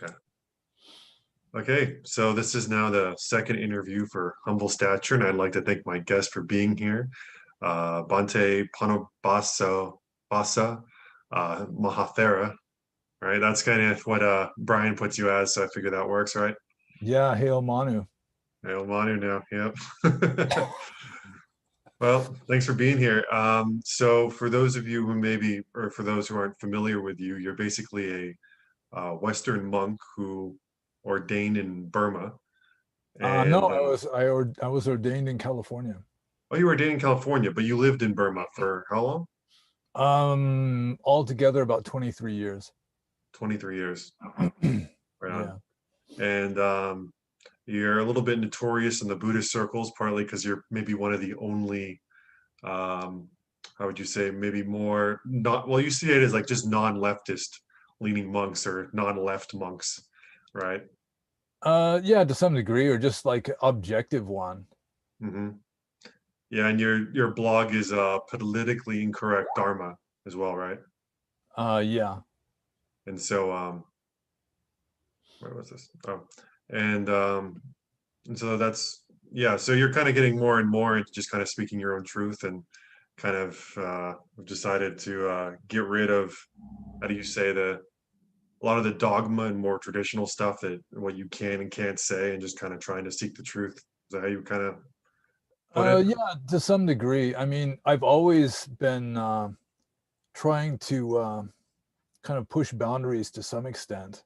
Okay. Okay, so this is now the second interview for Humble Stature, and I'd like to thank my guest for being here. Bante Basa Mahathera, right? That's kind of what Brian puts you as, so I figure that works, right? Yeah, hail Manu. Hey, Manu now, yep. Well, thanks for being here. So for those of you who maybe, or for those who aren't familiar with you, you're basically a Western monk who ordained in Burma. No, And I was ordained in California. oh, you ordained in California, but you lived in Burma for how long? Altogether about 23 years. 23 years. Right on. Yeah. And you're a little bit notorious in the Buddhist circles, partly because you're maybe one of the only, um, how would you say, maybe more not, well, you see it as like just non-leftist leaning monks or non-left monks, right? Yeah, to some degree, or just like objective one. Hmm. Yeah, and your blog is politically incorrect Dharma as well, right? Yeah. And so where was this? Oh, and um, and so that's yeah. So you're kind of getting more and more into just kind of speaking your own truth and kind of decided to get rid of how do you say a lot of the dogma and more traditional stuff that what you can and can't say and just kind of trying to seek the truth. Is that how you kind of put it? Yeah, to some degree. I mean, I've always been trying to kind of push boundaries to some extent.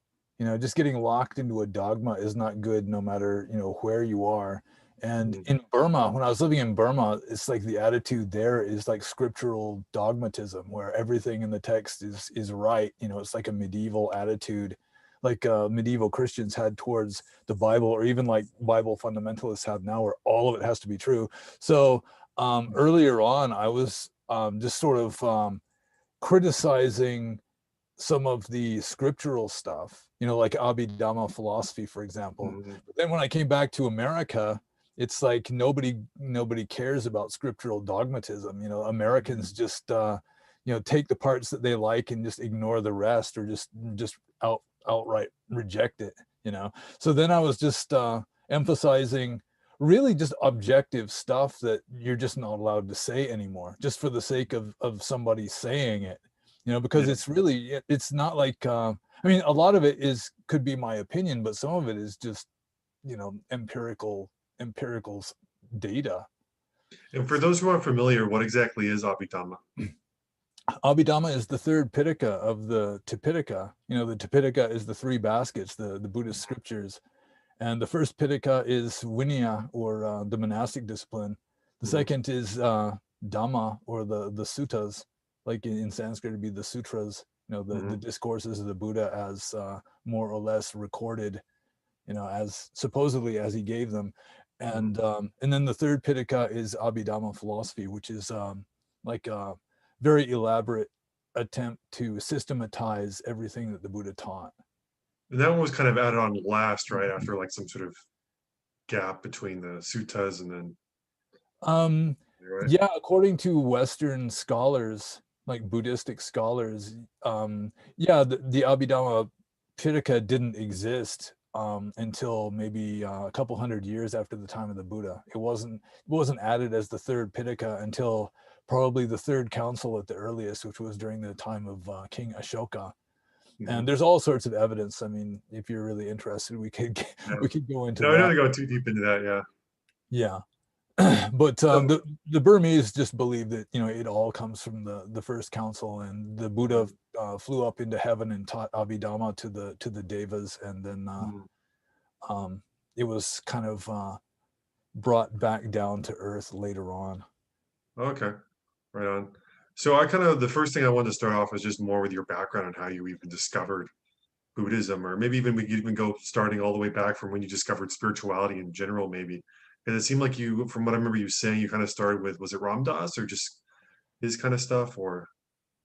Just getting locked into a dogma is not good no matter, where you are. And Mm, in Burma, when I was living in Burma, it's like the attitude there is like scriptural dogmatism, where everything in the text is right. It's like a medieval attitude, like medieval Christians had towards the Bible, or even like Bible fundamentalists have now, where all of it has to be true. So earlier on, I was just sort of criticizing some of the scriptural stuff, like Abhidhamma philosophy, for example. mm, But then when I came back to America, it's like nobody cares about scriptural dogmatism. Americans mm. just take the parts that they like and just ignore the rest, or just outright reject it. So then I was just emphasizing really just objective stuff that you're just not allowed to say anymore, just for the sake of somebody saying it, because Yeah. it's not like I mean, a lot of it could be my opinion, but some of it is just empirical data. And for those who aren't familiar, what exactly is Abhidhamma? Abhidhamma is the third Pitaka of the Tipitaka. The Tipitaka is the three baskets, the Buddhist scriptures. And the first Pitaka is Vinaya, or the monastic discipline. The Hmm. second is Dhamma, or the suttas, like in Sanskrit, it'd be the sutras, the Hmm. discourses of the Buddha as more or less recorded, as supposedly as he gave them. Hmm. And then the third Pitaka is Abhidhamma philosophy, which is like a very elaborate attempt to systematize everything that the Buddha taught. And that one was kind of added on last, right? After like some sort of gap between the suttas and then, Um, right? yeah, according to Western scholars, like Buddhistic scholars, yeah, the Abhidhamma Pitaka didn't exist until maybe a couple hundred years after the time of the Buddha. It wasn't added as the third Pitaka until probably the third council at the earliest, which was during the time of King Ashoka. Hmm. And there's all sorts of evidence. I mean, if you're really interested, we could Yeah. we could go into No, I don't that. want to go too deep into that. Yeah. Yeah. But So, the Burmese just believe that it all comes from the first council, and the Buddha mm, flew up into heaven and taught Abhidhamma to the devas, and then mm. um, it was kind of brought back down to earth later on. Okay, right on. So I kind of the first thing I wanted to start off was just more with your background on how you even discovered Buddhism, or maybe even we could even go starting all the way back from when you discovered spirituality in general, maybe. Because it seemed like you, from what I remember you saying, you kind of started with, was it Ram Dass or just his kind of stuff, or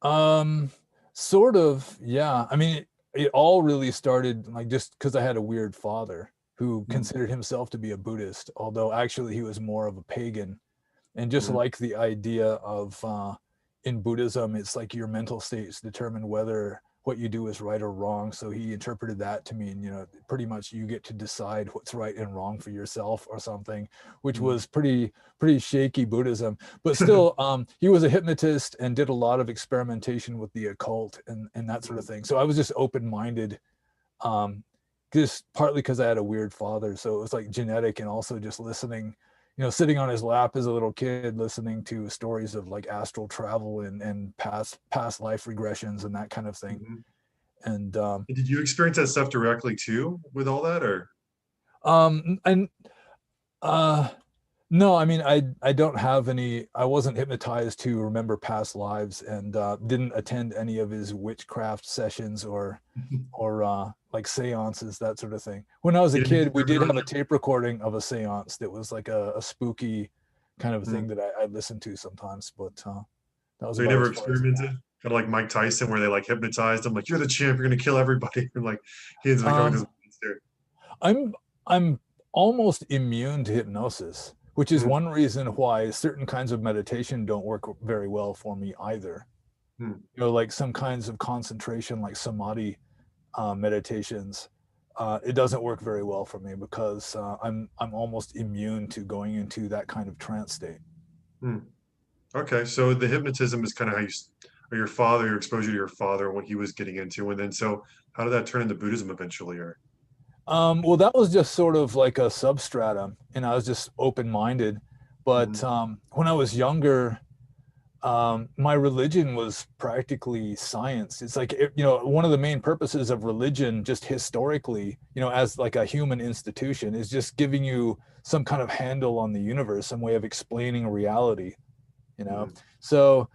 Um, Sort of, yeah. I mean, it all really started like just because I had a weird father who mm, considered himself to be a Buddhist, although actually he was more of a pagan. And just mm, like the idea of in Buddhism, it's like your mental states determine whether what you do is right or wrong. So he interpreted that to mean, pretty much you get to decide what's right and wrong for yourself or something, which Mm. was pretty shaky Buddhism. But still, he was a hypnotist and did a lot of experimentation with the occult and that sort of thing. So I was just open-minded, just partly because I had a weird father. So it was like genetic, and also just listening, sitting on his lap as a little kid, listening to stories of like astral travel and past life regressions and that kind of thing. Mhm. And Did you experience that stuff directly too with all that, or? and uh no, I mean, I don't have any. I wasn't hypnotized to remember past lives, and didn't attend any of his witchcraft sessions or like seances, that sort of thing. When I was a You didn't kid, we did experiment have on a tape recording of a seance that was like a spooky kind of that? thing that I listened to sometimes, but that was So you about never as far as I experimented? got. Kind of like Mike Tyson, where they like hypnotized him, like you're the champ, you're gonna kill everybody, and like he ends up becoming this Um, monster. I'm almost immune to hypnosis, which is Mm, one reason why certain kinds of meditation don't work very well for me either. mm, Like some kinds of concentration, like samadhi meditations, it doesn't work very well for me because I'm almost immune to going into that kind of trance state. mm. Okay, so the hypnotism is kind of how or your father, your exposure to your father, and what he was getting into, and then so how did that turn into Buddhism eventually? Or Well, that was just sort of like a substratum, and I was just open-minded. But Mhm, when I was younger, my religion was practically science. It's like, one of the main purposes of religion, just historically, as like a human institution, is just giving you some kind of handle on the universe, some way of explaining reality, you know. mhm, So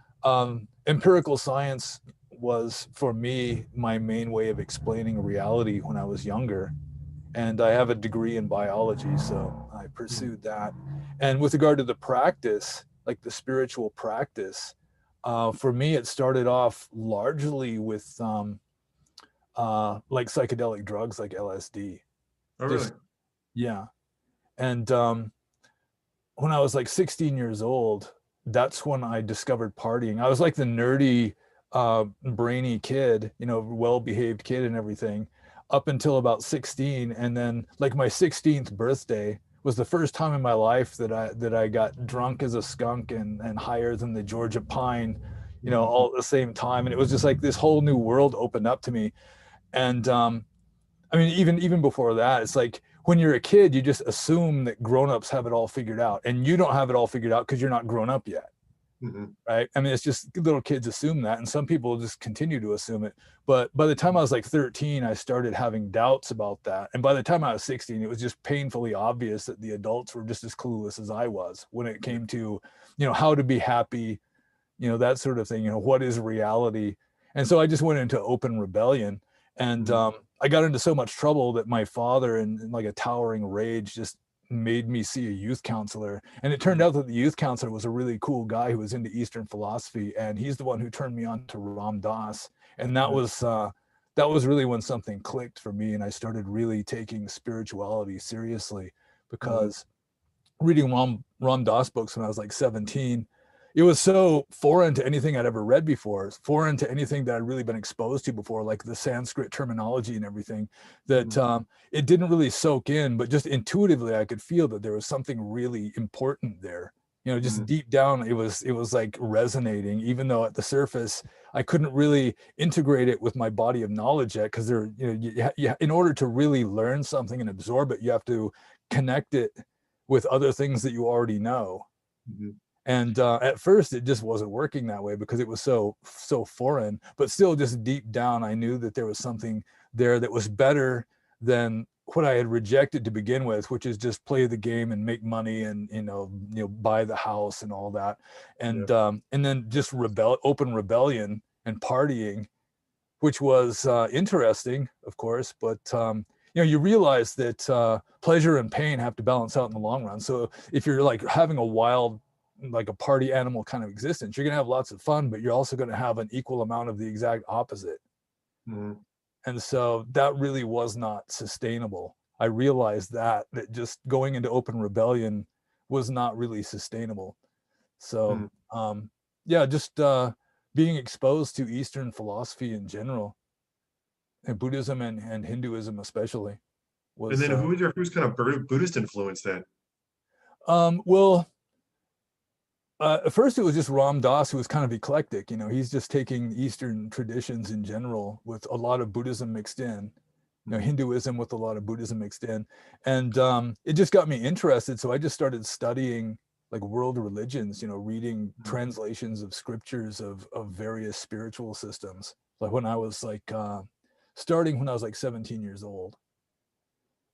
empirical science was for me my main way of explaining reality when I was younger, and I have a degree in biology, so I mm, pursued that. And with regard to the practice, like the spiritual practice, for me, it started off largely with like psychedelic drugs like LSD. oh really? Just, yeah. And when I was like 16 years old, that's when I discovered partying. I was like the nerdy, brainy kid, well-behaved kid and everything, up until about 16. And then like my 16th birthday was the first time in my life that I got drunk as a skunk and higher than the Georgia pine, Mhm, all at the same time. And it was just like this whole new world opened up to me. And I mean, even before that, it's like when you're a kid, you just assume that grown-ups have it all figured out, and you don't have it all figured out because you're not grown up yet, mhm, right? I mean, it's just little kids assume that, and some people just continue to assume it. But by the time I was like 13, I started having doubts about that, and by the time I was 16, it was just painfully obvious that the adults were just as clueless as I was when it yeah, came to, how to be happy, that sort of thing. What is reality? And so I just went into open rebellion, and mhm, I got into so much trouble that my father, in like a towering rage, just made me see a youth counselor. And it turned mhm, out that the youth counselor was a really cool guy who was into Eastern philosophy, and he's the one who turned me on to Ram Dass. And yeah, that was really when something clicked for me, and I started really taking spirituality seriously, mhm, because reading Ram Dass books when I was like 17, it was so foreign to anything I'd ever read before, foreign to anything that I'd really been exposed to before, like the Sanskrit terminology and everything, that mhm, it didn't really soak in, but just intuitively I could feel that there was something really important there. Just mhm, deep down, it was like resonating, even though at the surface I couldn't really integrate it with my body of knowledge yet, because in order to really learn something and absorb it, you have to connect it with other things that you already know. mhm, And at first it just wasn't working that way because it was so foreign, but still just deep down I knew that there was something there that was better than what I had rejected to begin with, which is just play the game and make money and buy the house and all that. yeah, And then just open rebellion and partying, which was interesting, of course, but you realize that pleasure and pain have to balance out in the long run. So if you're like having a wild, like a party animal kind of existence, you're going to have lots of fun, but you're also going to have an equal amount of the exact opposite. mhm, And so that really was not sustainable. I realized that just going into open rebellion was not really sustainable. So mhm. yeah, just being exposed to Eastern philosophy in general. and Buddhism and Hinduism especially And was then who's kind of Buddhist influence then? well, at first it was just Ram Dass, who was kind of eclectic. You know, he's just taking Eastern traditions in general with a lot of Buddhism mixed in, you know, Mhm. Hinduism with a lot of Buddhism mixed in. And it just got me interested. So I just started studying like world religions, you know, reading Mhm. translations of scriptures of various spiritual systems. Like when I was like, starting when I was like 17 years old.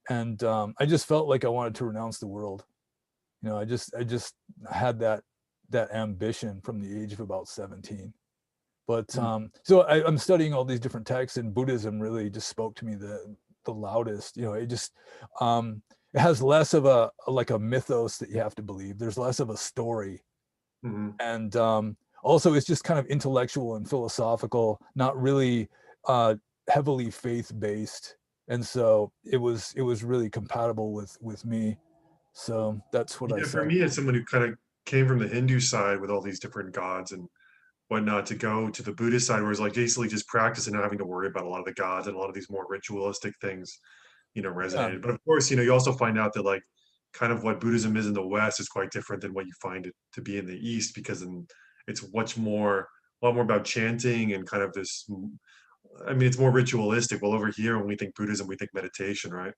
And I just felt like I wanted to renounce the world. You know, I just had that ambition from the age of about 17. But Mhm. so I'm studying all these different texts, and Buddhism really just spoke to me the loudest. You know, it has less of a like a mythos that you have to believe. There's less of a story, Mhm. and also it's just kind of intellectual and philosophical, not really uh, heavily faith based. And so it was really compatible with me. So that's what I Yeah, for said. me, as someone who kind of came from the Hindu side with all these different gods and whatnot, to go to the Buddhist side, where it's like basically just practice and not having to worry about a lot of the gods and a lot of these more ritualistic things, Yeah. resonated. But of course, you also find out that like kind of what Buddhism is in the West is quite different than what you find it to be in the East, because it's much more, a lot more about chanting and kind of this. I mean, it's more ritualistic. Well, over here, when we think Buddhism, we think meditation, right?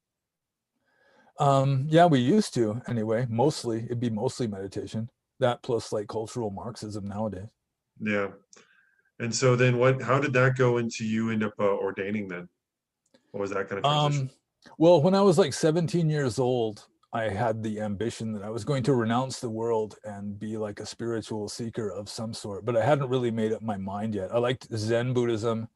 Yeah, we used to anyway. Mostly, it'd be mostly meditation. That plus like cultural Marxism nowadays. Yeah. And so then what, how did that go into you end up ordaining then? What was that kind of transition? Um, well, when I was like 17 years old, I had the ambition that I was going to renounce the world and be like a spiritual seeker of some sort, but I hadn't really made up my mind yet. I liked Zen Buddhism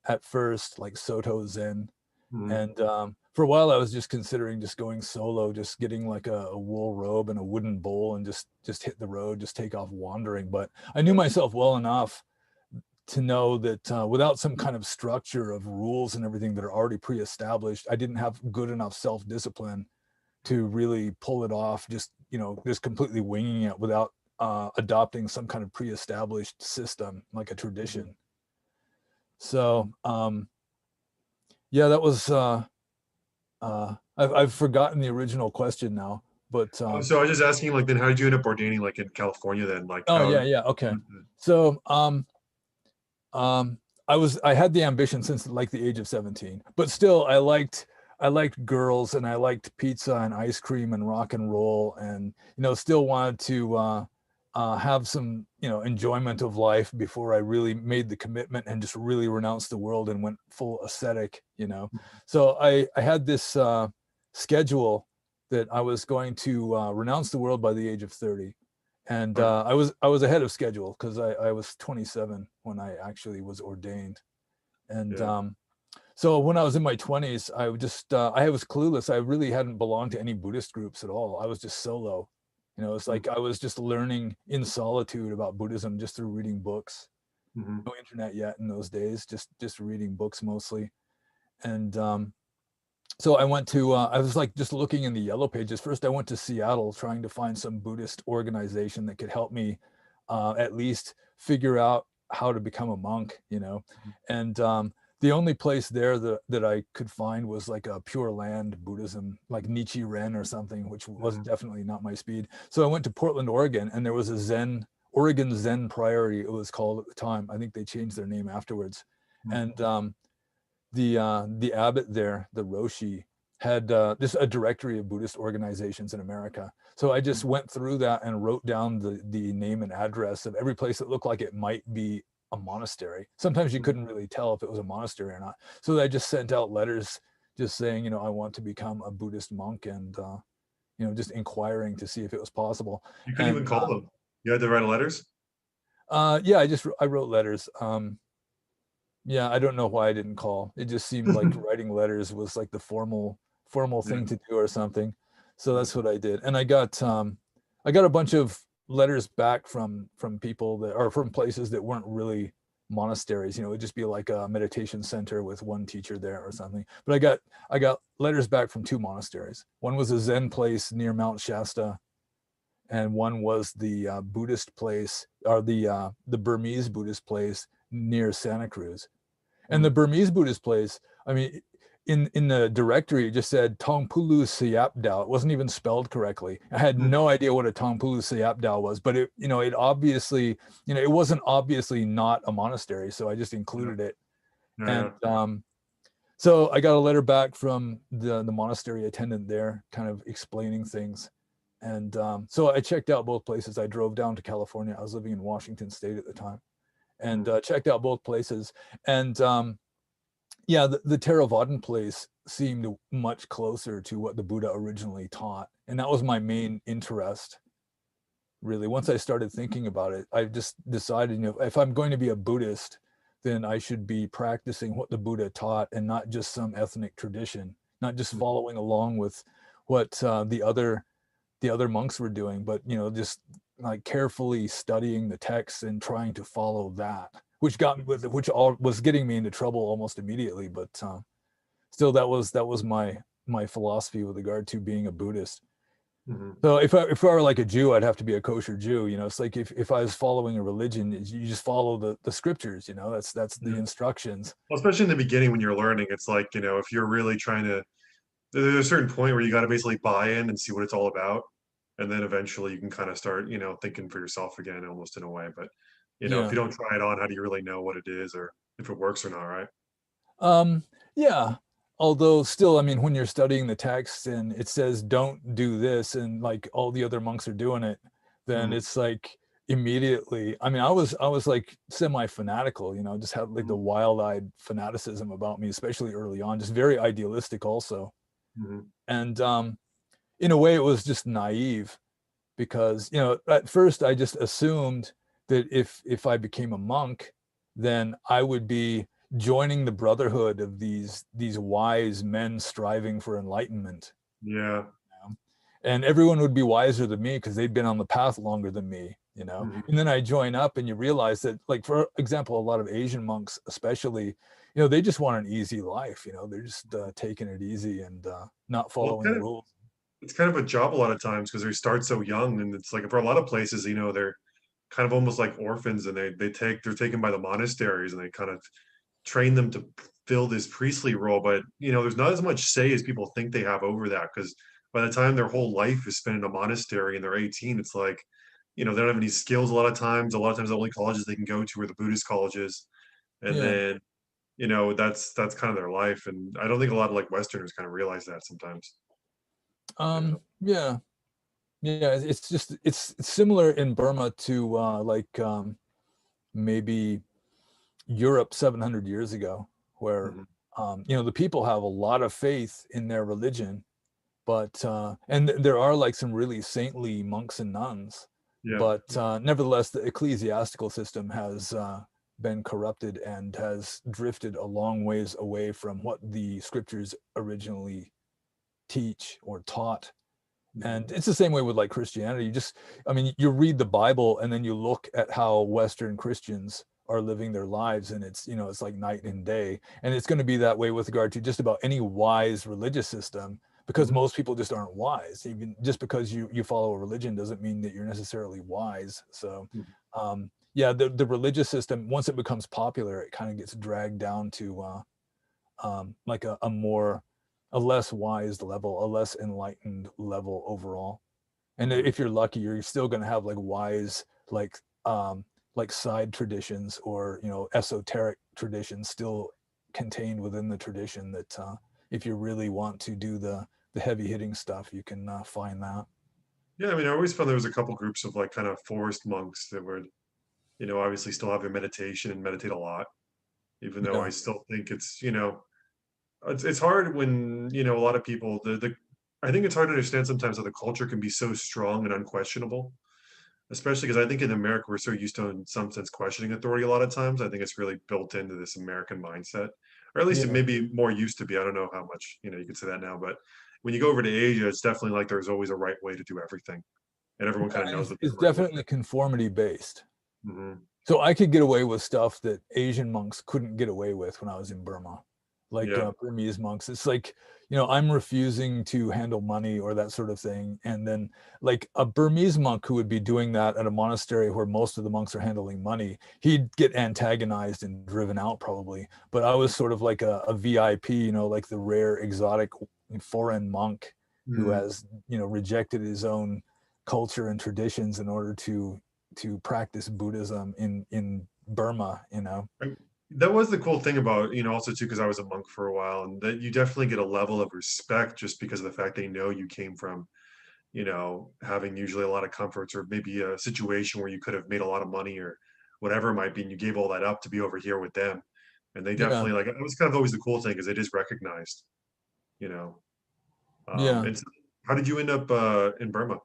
at first, like Soto Zen. Mhm. And for a while, I was just considering just going solo, just getting like a wool robe and a wooden bowl and just hit the road, just take off wandering. But I knew myself well enough to know that without some kind of structure of rules and everything that are already pre-established, I didn't have good enough self-discipline to really pull it off. Just just completely winging it without adopting some kind of pre-established system like a Mhm. tradition. So yeah, that was. I've forgotten the original question now, but Oh, so I was just asking, like, then how did you end up ordaining, like, in California then? Like, oh how? yeah, yeah, okay. Mhm. So um, I had the ambition since like the age of 17, but still I liked girls and I liked pizza and ice cream and rock and roll, and still wanted to have some enjoyment of life before I really made the commitment and just really renounced the world and went full ascetic. So I had this schedule that I was going to renounce the world by the age of 30. And Right. I was ahead of schedule because I was 27 when I actually was ordained. And Yeah. so when I was in my 20s, I was clueless. I really hadn't belonged to any Buddhist groups at all. I was just solo. It's Mhm. like I was just learning in solitude about Buddhism just through reading books. Mhm. No internet yet in those days, just reading books mostly. And so I was like just looking in the yellow pages. First, I went to Seattle trying to find some Buddhist organization that could help me at least figure out how to become a monk. And the only place there that I could find was like a Pure Land Buddhism, like Nichiren or something, which was Mhm. definitely not my speed. So I went to Portland, Oregon, and there was Oregon Zen Priory, it was called at the time. I think they changed their name afterwards. Mhm. And the abbot there, the Roshi, had just a directory of Buddhist organizations in America. So I just went through that and wrote down the name and address of every place that looked like it might be a monastery. Sometimes you Mhm. couldn't really tell if it was a monastery or not. So I just sent out letters just saying, I want to become a Buddhist monk, and just inquiring to see if it was possible. You couldn't even And call them. You had to write letters? yeah, I wrote letters. Yeah, I don't know why I didn't call. It just seemed like writing letters was like the formal Yeah. thing to do or something. So Yeah. that's what I did. And I got a bunch of letters back from people that are from places that weren't really monasteries. It'd just be like a meditation center with one teacher there or something. But I got letters back from two monasteries. One was a Zen place near Mount Shasta, and one was the Buddhist place, or the Burmese Buddhist place near Santa Cruz. And the Burmese Buddhist place, I mean, in the directory, it just said Tongpulu Sayapdao. It wasn't even spelled correctly. I had Mm. no idea what a Tongpulu Sayapdao was, but it, it obviously, it wasn't obviously not a monastery. So I just Yeah. included it. Yeah. And Yeah. so I got a letter back from the monastery attendant there, kind of explaining things. And so I checked out both places. I drove down to California. I was living in Washington State at the time, and checked out both places. And yeah, the Theravadan place seemed much closer to what the Buddha originally taught. And that was my main interest, really. Once I started thinking about it, I just decided, if I'm going to be a Buddhist, then I should be practicing what the Buddha taught and not just some ethnic tradition, not just Mm. following along with what the other monks were doing, but just like carefully studying the texts and trying to follow that, which all was getting me into trouble almost immediately. But still, that was my philosophy with regard to being a Buddhist. Mhm. So if I were like a Jew, I'd have to be a kosher Jew. It's like if I was following a religion, you just follow the scriptures. That's the Yeah. instructions. Well, especially in the beginning when you're learning, it's like, if you're really trying to, there's a certain point where you got to basically buy in and see what it's all about. And then eventually you can kind of start, thinking for yourself again, almost in a way. But, if Yeah. you don't try it on, how do you really know what it is or if it works or not, right? Yeah. Although still, I mean, when you're studying the text and it says don't do this, and like all the other monks are doing it, then Mhm. it's like immediately. I mean, I was like semi-fanatical, just had like the Mhm. wild-eyed fanaticism about me, especially early on, just very idealistic also. Mhm. And in a way, it was just naive because at first I just assumed that if I became a monk, then I would be joining the brotherhood of these wise men striving for enlightenment, Yeah. you know? And everyone would be wiser than me because they'd been on the path longer than me. Mhm. And then I join up and you realize that, like, for example, a lot of Asian monks especially, they just want an easy life. They're just taking it easy and not Well, following rules. it's kind of a job a lot of times because they start so young, and it's like for a lot of places, they're kind of almost like orphans, and they're taken by the monasteries, and they kind of train them to fill this priestly role. But there's not as much say as people think they have over that, because by the time their whole life is spent in a monastery and they're 18, it's like they don't have any skills. A lot of times the only colleges they can go to are the Buddhist colleges, and Yeah. then that's kind of their life. And I don't think a lot of like Westerners kind of realize that sometimes. Yeah. Yeah. Yeah, it's just it's similar in Burma to like maybe Europe 700 years ago, where Mhm. the people have a lot of faith in their religion, but and there are like some really saintly monks and nuns, Yeah. but nevertheless, the ecclesiastical system has been corrupted and has drifted a long ways away from what the scriptures originally teach or taught. Mhm. And it's the same way with like Christianity. I mean, you read the Bible and then you look at how Western Christians are living their lives, and it's like night and day. And it's going to be that way with regard to just about any wise religious system, because Mhm. most people just aren't wise. Even just because you follow a religion doesn't mean that you're necessarily wise. So, Mhm. yeah, the religious system, once it becomes popular, it kind of gets dragged down to like a less wise level, a less enlightened level overall. And Mhm. if you're lucky, you're still going to have like wise, like side traditions or esoteric traditions still contained within the tradition that if you really want to do the heavy hitting stuff, you can find that. Yeah, I mean, I always found there was a couple groups of like kind of forest monks that would, obviously still have their meditation and meditate a lot, even though I Yeah, still think it's hard when, a lot of people I think it's hard to understand sometimes how the culture can be so strong and unquestionable, especially because I think in America we're so used to, in some sense, questioning authority a lot of times. I think it's really built into this American mindset, or at least it yeah, may be more used to be. I don't know how much, you could say that now, but when you go over to Asia, it's definitely like there's always a right way to do everything, and everyone kind of and knows what that it's right way definitely conformity based. is. So I could get away with stuff that Asian monks couldn't get away with when I was in Burma. like Yeah. Burmese monks. It's like, I'm refusing to handle money or that sort of thing. And then like a Burmese monk who would be doing that at a monastery where most of the monks are handling money, he'd get antagonized and driven out probably. But I was sort of like a VIP, like the rare exotic foreign monk who Mm. has, rejected his own culture and traditions in order to practice Buddhism in Burma, That was the cool thing about, also too, because I was a monk for a while, and that you definitely get a level of respect just because of the fact they know you came from, having usually a lot of comforts or maybe a situation where you could have made a lot of money or whatever it might be, and you gave all that up to be over here with them. And they Yeah, definitely like it was kind of always the cool thing because it is recognized, you know. yeah. And so how did you end up in Burma?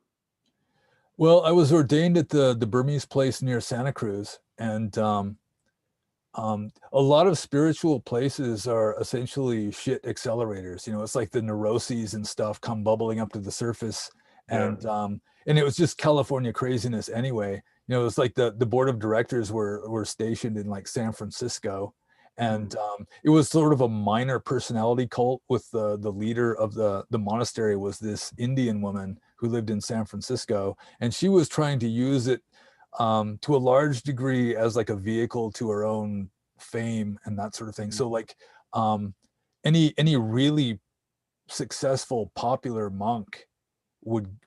Well, I was ordained at the Burmese place near Santa Cruz, and a lot of spiritual places are essentially shit accelerators. It's like the neuroses and stuff come bubbling up to the surface, Yeah. and it was just California craziness anyway. It's like the board of directors were stationed in like San Francisco, and Mm. it was sort of a minor personality cult with the leader of the monastery was this Indian woman who lived in San Francisco, and she was trying to use it to a large degree as like a vehicle to her own fame and that sort of thing. Mm. So like um, any really successful popular monk would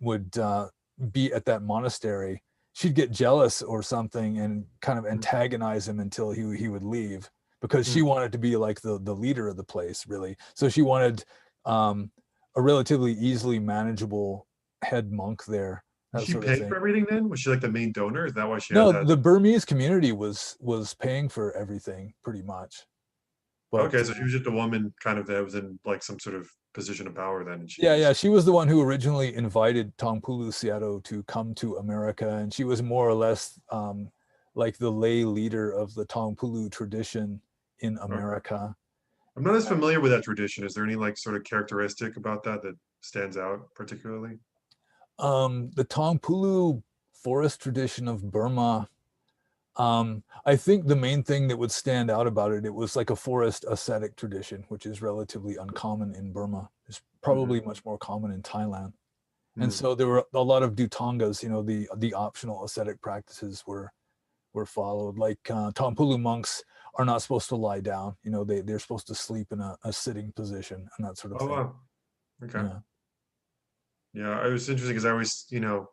be at that monastery. She'd get jealous or something and kind of Mm. antagonize him until he would leave because she Mm. wanted to be like the leader of the place really. So she wanted um, a relatively easily manageable head monk there, Was that she sort of paying thing. for everything then? Was she like the main donor? Is that why she had No, that? the Burmese community was paying for everything pretty much. But Okay, so she was just a woman kind of that was in like some sort of position of power then, and she yeah, yeah, just she was the one who originally invited Tongpulu Siato to come to America, and she was more or less like the lay leader of the Tongpulu tradition in okay. America. I'm not as familiar with that tradition. Is there any like sort of characteristic about that that stands out particularly? The Tongpulu forest tradition of Burma. I think the main thing that would stand out about it, it was like a forest ascetic tradition, which is relatively uncommon in Burma. It's Hmm. probably much more common in Thailand. And Hmm. so there were a lot of dutangas, the optional ascetic practices were followed. Like Tongpulu monks are not supposed to lie down. They're supposed to sleep in a sitting position and that sort of Oh thing. wow. Okay. Yeah. Yeah, it was interesting because I always, what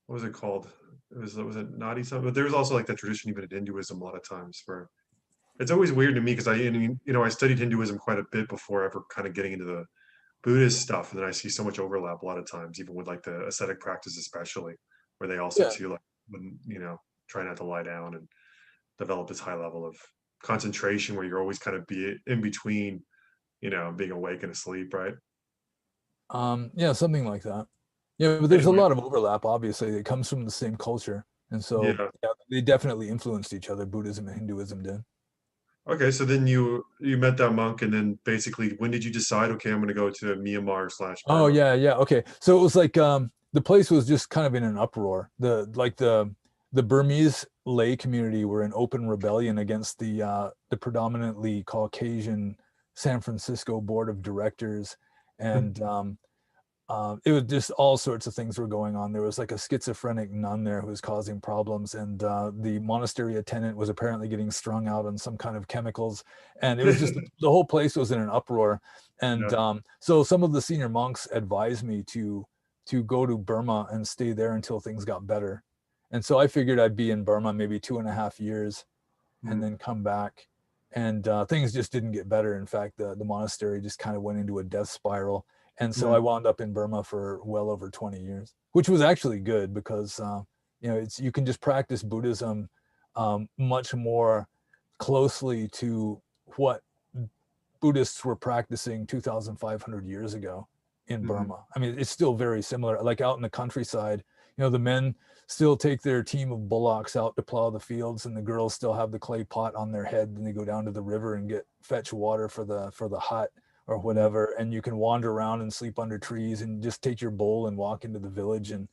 was it called? Was it naughty something? But there was also like that tradition even in Hinduism a lot of times where it's always weird to me because I mean, I studied Hinduism quite a bit before ever kind of getting into the Buddhist stuff, and then I see so much overlap a lot of times, even with like the ascetic practice, especially where they also Yeah. too like when try not to lie down and develop this high level of concentration where you're always kind of be in between, being awake and asleep, right? Yeah, something like that. Yeah, but there's a Anyway, lot of overlap, obviously. It comes from the same culture. And so yeah. yeah, they definitely influenced each other. Buddhism and Hinduism did. Okay, so then you met that monk, and then basically, when did you decide? Okay, I'm going to go to Myanmar slash Oh Burma. yeah, yeah. Okay. So it was like the place was just kind of in an uproar. The Burmese lay community were in open rebellion against the predominantly Caucasian San Francisco board of directors, and it was just all sorts of things were going on. There was like a schizophrenic nun there who was causing problems, and the monastery attendant was apparently getting strung out on some kind of chemicals, and it was just the whole place was in an uproar. And Yeah. so some of the senior monks advised me to go to Burma and stay there until things got better. And so I figured I'd be in Burma maybe 2.5 years and Mm. then come back. And things just didn't get better. In fact, the monastery just kind of went into a death spiral. And so I Mm. wound up in Burma for well over 20 years, which was actually good because you can just practice Buddhism much more closely to what Buddhists were practicing 2,500 years ago in Mhm. Burma. I mean, it's still very similar. Like out in the countryside, the men still take their team of bullocks out to plow the fields, and the girls still have the clay pot on their head, and they go down to the river and fetch water for the hut or Mm. whatever. And you can wander around and sleep under trees, and just take your bowl and walk into the village and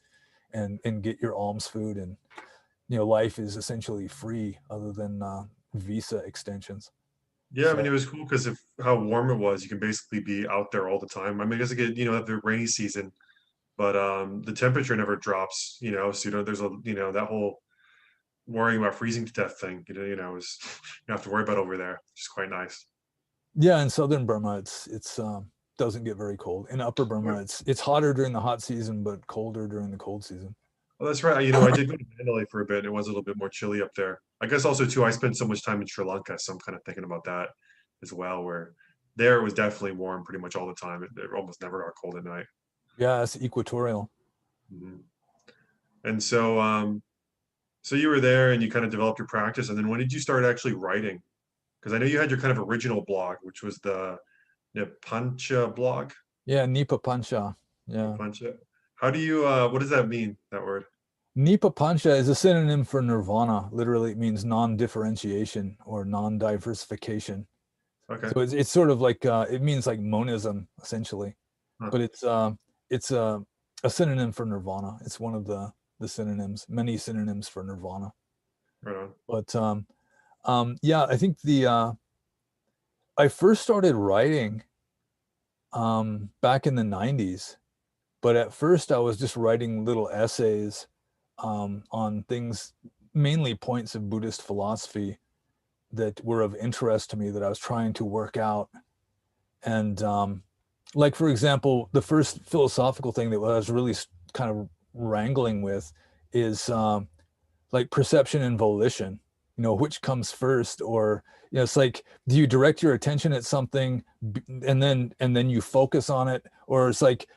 get your alms food. And life is essentially free, other than visa extensions. Yeah, I mean, So it was cool because of how warm it was. You can basically be out there all the time. I mean, I guess again, the rainy season, but the temperature never drops. So there's that whole worrying about freezing to death thing. Is you don't have to worry about over there, which is quite nice. yeah, in southern Burma, it's doesn't get very cold. In upper Burma, it's hotter during the hot season, but colder during the cold season. Well, that's right. I did go to Mandalay for a bit. And it was a little bit more chilly up there. I guess also too, I spent so much time in Sri Lanka, so I'm kind of thinking about that as well. Where there it was definitely warm pretty much all the time. It almost never got cold at night. Yeah, it's equatorial. Mhm. And so you were there and you kind of developed your practice. And then when did you start actually writing? Because I know you had your kind of original blog, which was the Pancha blog. Yeah, Nipa Pancha. The Yeah. Pancha. How do you? What does that mean? That word? Nipa Pancha is a synonym for nirvana. Literally, it means non-differentiation or non-diversification. Okay. So it's sort of like it means like monism essentially, Huh. but it's a synonym for nirvana. It's one of the synonyms, many synonyms for nirvana. Right on. But yeah, I think the I first started writing back in the 90s, but at first I was just writing little essays on things, mainly points of Buddhist philosophy that were of interest to me that I was trying to work out. And like, for example, the first philosophical thing that I was really kind of wrangling with is like perception and volition, which comes first, or it's like, do you direct your attention at something and then you focus on it, or it's like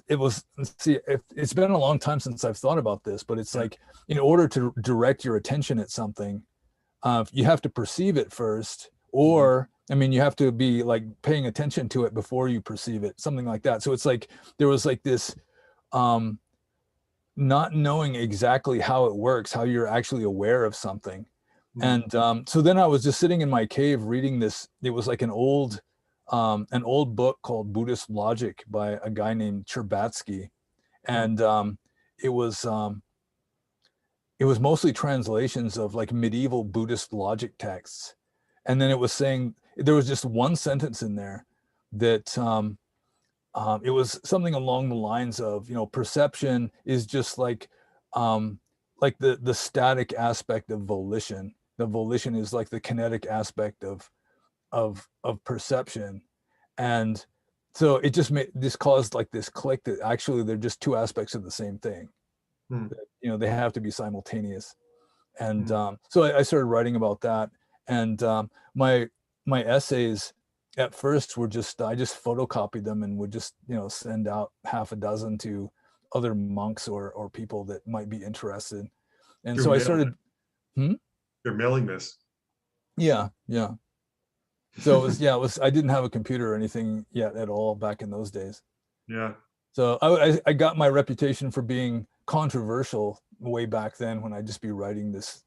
it was, let's see, it's been a long time since I've thought about this, but it's Yeah. like, in order to direct your attention at something, you have to perceive it first, Mhm. or I mean, you have to be like paying attention to it before you perceive it, something like that. So it's like there was like this um not knowing exactly how it works, how you're actually aware of something. Mhm. And so then I was just sitting in my cave reading this. It was like an old book called Buddhist Logic by a guy named Cherbatsky, Mhm. and it was um, it was mostly translations of like medieval Buddhist logic texts. And then it was saying there was just one sentence in there that it was something along the lines of, perception is just like the static aspect of volition. The volition is like the kinetic aspect of perception. And so it just made this caused like this click that actually they're just two aspects of the same thing. Mhm. That, they have to be simultaneous. And Mhm. so I started writing about that. And my essays at first were just, I just photocopied them and would just send out half a dozen to other monks or people that might be interested. And Through so I mail, started. Hmm? through mailing this. Yeah, yeah. So it was, yeah, it was, I didn't have a computer or anything yet at all back in those days. Yeah. So I got my reputation for being controversial way back then, when I'd just be writing this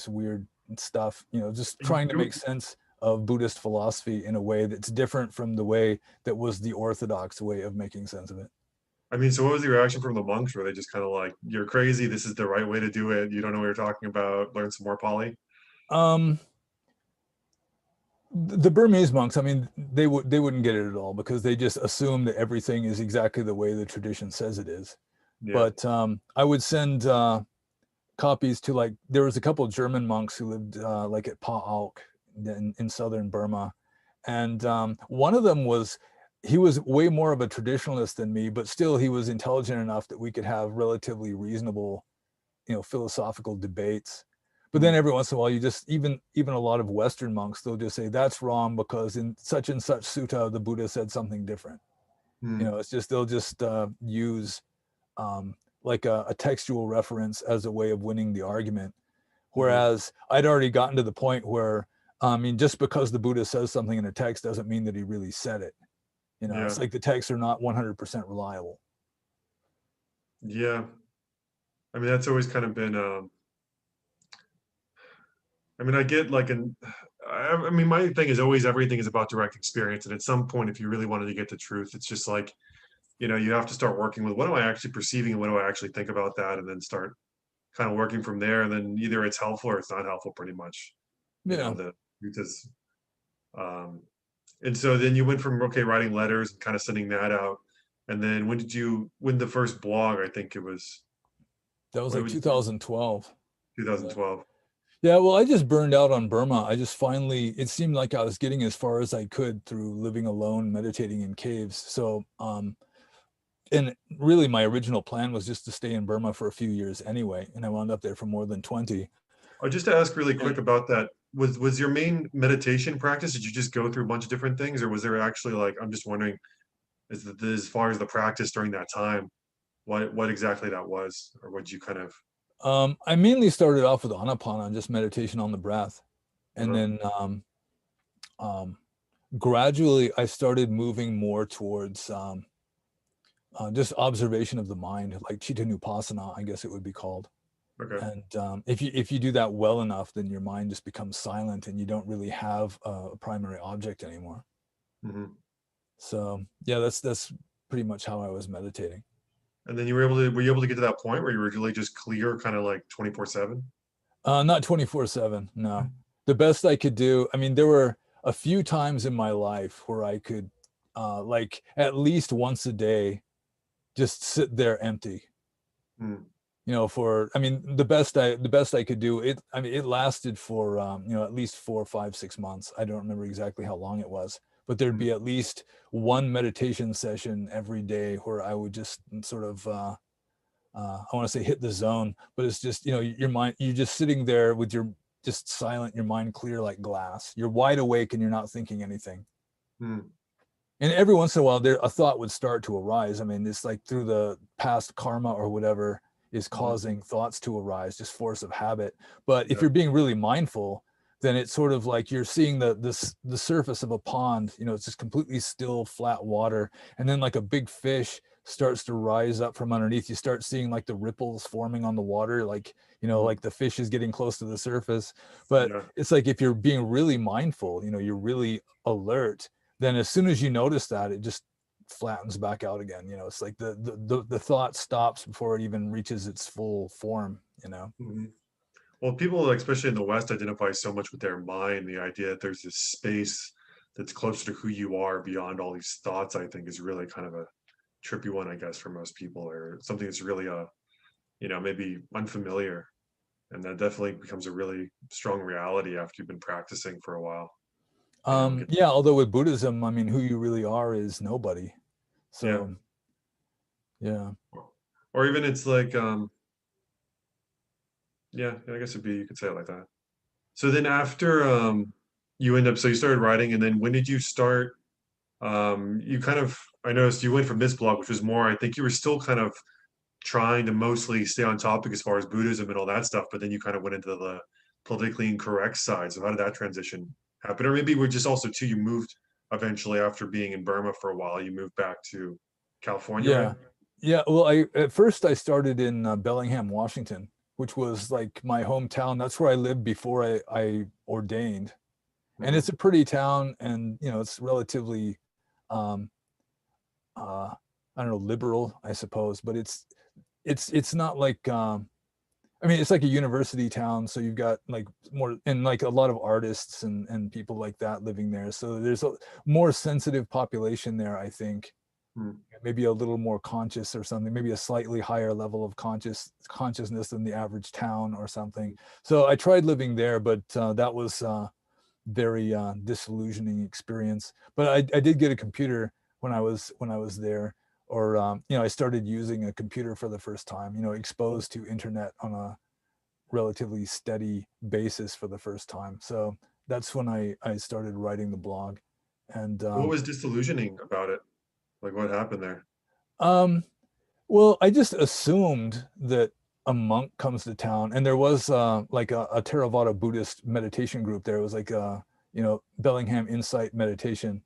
weird stuff, just trying to You- make sense of Buddhist philosophy in a way that's different from the way that was the orthodox way of making sense of it. I mean, so what was the reaction from the monks? Were they just kind of like, "You're crazy. This is the right way to do it. You don't know what you're talking about. Learn some more Pali." Um, the Burmese monks, I mean, they wouldn't get it at all, because they just assume that everything is exactly the way the tradition says it is. Yeah. But I would send copies to, like, there was a couple of German monks who lived like at Pa Auk in southern Burma, and one of them he was way more of a traditionalist than me, but still he was intelligent enough that we could have relatively reasonable, philosophical debates. But then Mhm. every once in a while, you just, even a lot of Western monks, they'll just say that's wrong because in such and such sutta the Buddha said something different. Mhm. It's just, they'll just use like a textual reference as a way of winning the argument. Mhm. Whereas I'd already gotten to the point where, I mean, just because the Buddha says something in a text doesn't mean that he really said it. It's Yeah. like the texts are not 100% reliable. Yeah. I mean, that's always kind of been. I mean, I get like an. I mean, my thing is always everything is about direct experience, and at some point, if you really wanted to get the truth, it's just like you have to start working with what am I actually perceiving and what do I actually think about that, and then start kind of working from there. And then either it's helpful or it's not helpful, pretty much. Yeah. The truth is. Um, and so then you went from, okay, writing letters and kind of sending that out. And then when the first blog, I think it was, That was when like was 2012. Yeah. 2012. Yeah, well, I just burned out on Burma. I just finally, it seemed like I was getting as far as I could through living alone, meditating in caves. So, and really my original plan was just to stay in Burma for a few years anyway. And I wound up there for more than 20. Just to ask really And quick about that, was your main meditation practice? Did you just go through a bunch of different things, or was there actually like, I'm just wondering, as far as the practice during that time, what exactly that was, or what you kind of, I mainly started off with Anapana, just meditation on the breath. And uh then um, gradually I started moving more towards just observation of the mind, like Chittanupassana, I guess it would be called. okay. And if you do that well enough, then your mind just becomes silent and you don't really have a primary object anymore. Hmm. So yeah, that's pretty much how I was meditating. And then were you able to get to that point where you were really just clear, kind of like 24/7? Not 24/7, no. The best I could do, I mean, there were a few times in my life where I could, like at least once a day, just sit there empty. Mm, For I mean, the best I could do it. I mean, it lasted for at least 4, 5, 6 months. I don't remember exactly how long it was, but there'd mm, be at least one meditation session every day where I would just sort of I want to say hit the zone, but it's just your mind. You're just sitting there with your just silent, your mind clear like glass. You're wide awake and you're not thinking anything. mm, And every once in a while, there a thought would start to arise. I mean, it's like through the past karma or whatever is mhm. causing thoughts to arise, just force of habit. But if Yeah. you're being really mindful, then it's sort of like you're seeing the surface of a pond. It's just completely still, flat water, and then like a big fish starts to rise up from underneath. You start seeing like the ripples forming on the water, like Mhm. like the fish is getting close to the surface. But Yeah. it's like if you're being really mindful, you're really alert, then as soon as you notice that, it just flattens back out again. It's like the thought stops before it even reaches its full form. Mhm. Well, people, like, especially in the West, identify so much with their mind. The idea that there's this space that's closer to who you are beyond all these thoughts, I think, is really kind of a trippy one, I guess, for most people, or something that's really, maybe unfamiliar. And that definitely becomes a really strong reality after you've been practicing for a while. Get, Yeah, although with Buddhism, I mean, who you really are is nobody. yeah. So yeah. Or even it's like, yeah, I guess you could say it like that. So then after so you started writing, and then when did you start? You kind of, I noticed you went from this blog, which was more, I think you were still kind of trying to mostly stay on topic as far as Buddhism and all that stuff, but then you kind of went into the politically incorrect side. So how did that transition happen? Or maybe we're just also too, you moved eventually after being in Burma for a while, you moved back to California, right? Yeah. Yeah. Well, I at first I started in Bellingham, Washington, which was like my hometown. That's where I lived before I ordained. And it's Hmm. a pretty town, and it's relatively um uh I don't know, liberal, I suppose, but it's not like I mean, it's like a university town, so you've got like more and like a lot of artists and people like that living there. So there's a more sensitive population there, I think. Hmm. Maybe a little more conscious or something, maybe a slightly higher level of consciousness than the average town or something. So I tried living there, but that was very disillusioning experience. But I did get a computer when I was there, or I started using a computer for the first time. Exposed to internet on a relatively steady basis for the first time. So that's when I started writing the blog, and What was disillusioning about it? Like what happened there? um, well, I just assumed that a monk comes to town, and there was like a Theravada Buddhist meditation group there. It was like Bellingham Insight Meditation.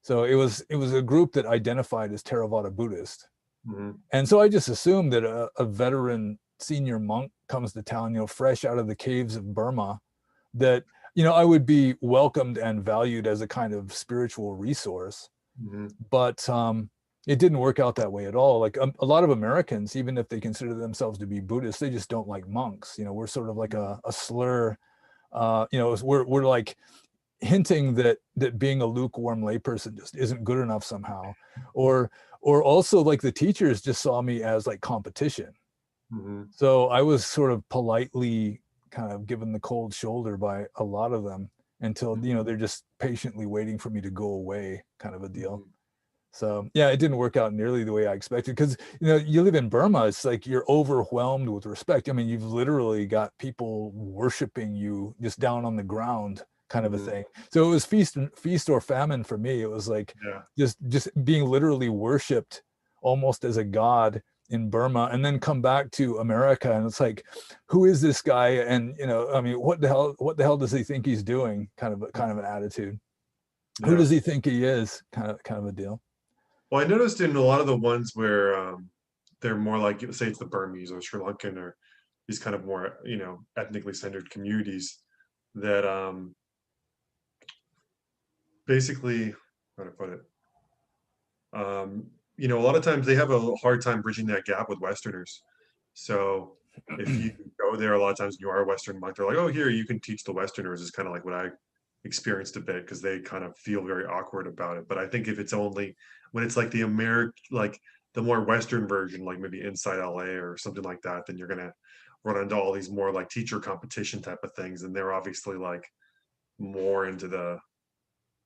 So it was a group that identified as Theravada Buddhist, Hmm. and so I just assumed that a veteran senior monk comes to town, fresh out of the caves of Burma, that I would be welcomed and valued as a kind of spiritual resource. Hmm. But it didn't work out that way at all. Like a lot of Americans, even if they consider themselves to be Buddhists, they just don't like monks. We're sort of like a slur. We're like hinting that being a lukewarm layperson just isn't good enough somehow, or also like the teachers just saw me as like competition. Hmm. So I was sort of politely kind of given the cold shoulder by a lot of them until, you know, they're just patiently waiting for me to go away, kind of a deal. Hmm. So yeah, it didn't work out nearly the way I expected, because, you know, you live in Burma, it's like you're overwhelmed with respect. I mean, you've literally got people worshiping you just down on the ground, kind of a Hmm. thing. So it was feast or famine for me. It was like Yeah. just being literally worshipped almost as a god in Burma, and then come back to America, and it's like, who is this guy? And, you know, I mean, what the hell does he think he's doing? Kind of an attitude. Who Yeah. does he think he is? Kind of a deal. Well, I noticed in a lot of the ones where they're more like, say, it's the Burmese or Sri Lankan or these kind of more, ethnically centered communities that basically, how to put it, a lot of times they have a hard time bridging that gap with Westerners. So if you go there, a lot of times you are a Western monk, they're like, oh, here, you can teach the Westerners, is kind of like what I experienced a bit, because they kind of feel very awkward about it. But I think if it's only when it's like the American, like the more Western version, like maybe Inside LA or something like that, then you're going to run into all these more like teacher competition type of things. And they're obviously like more into the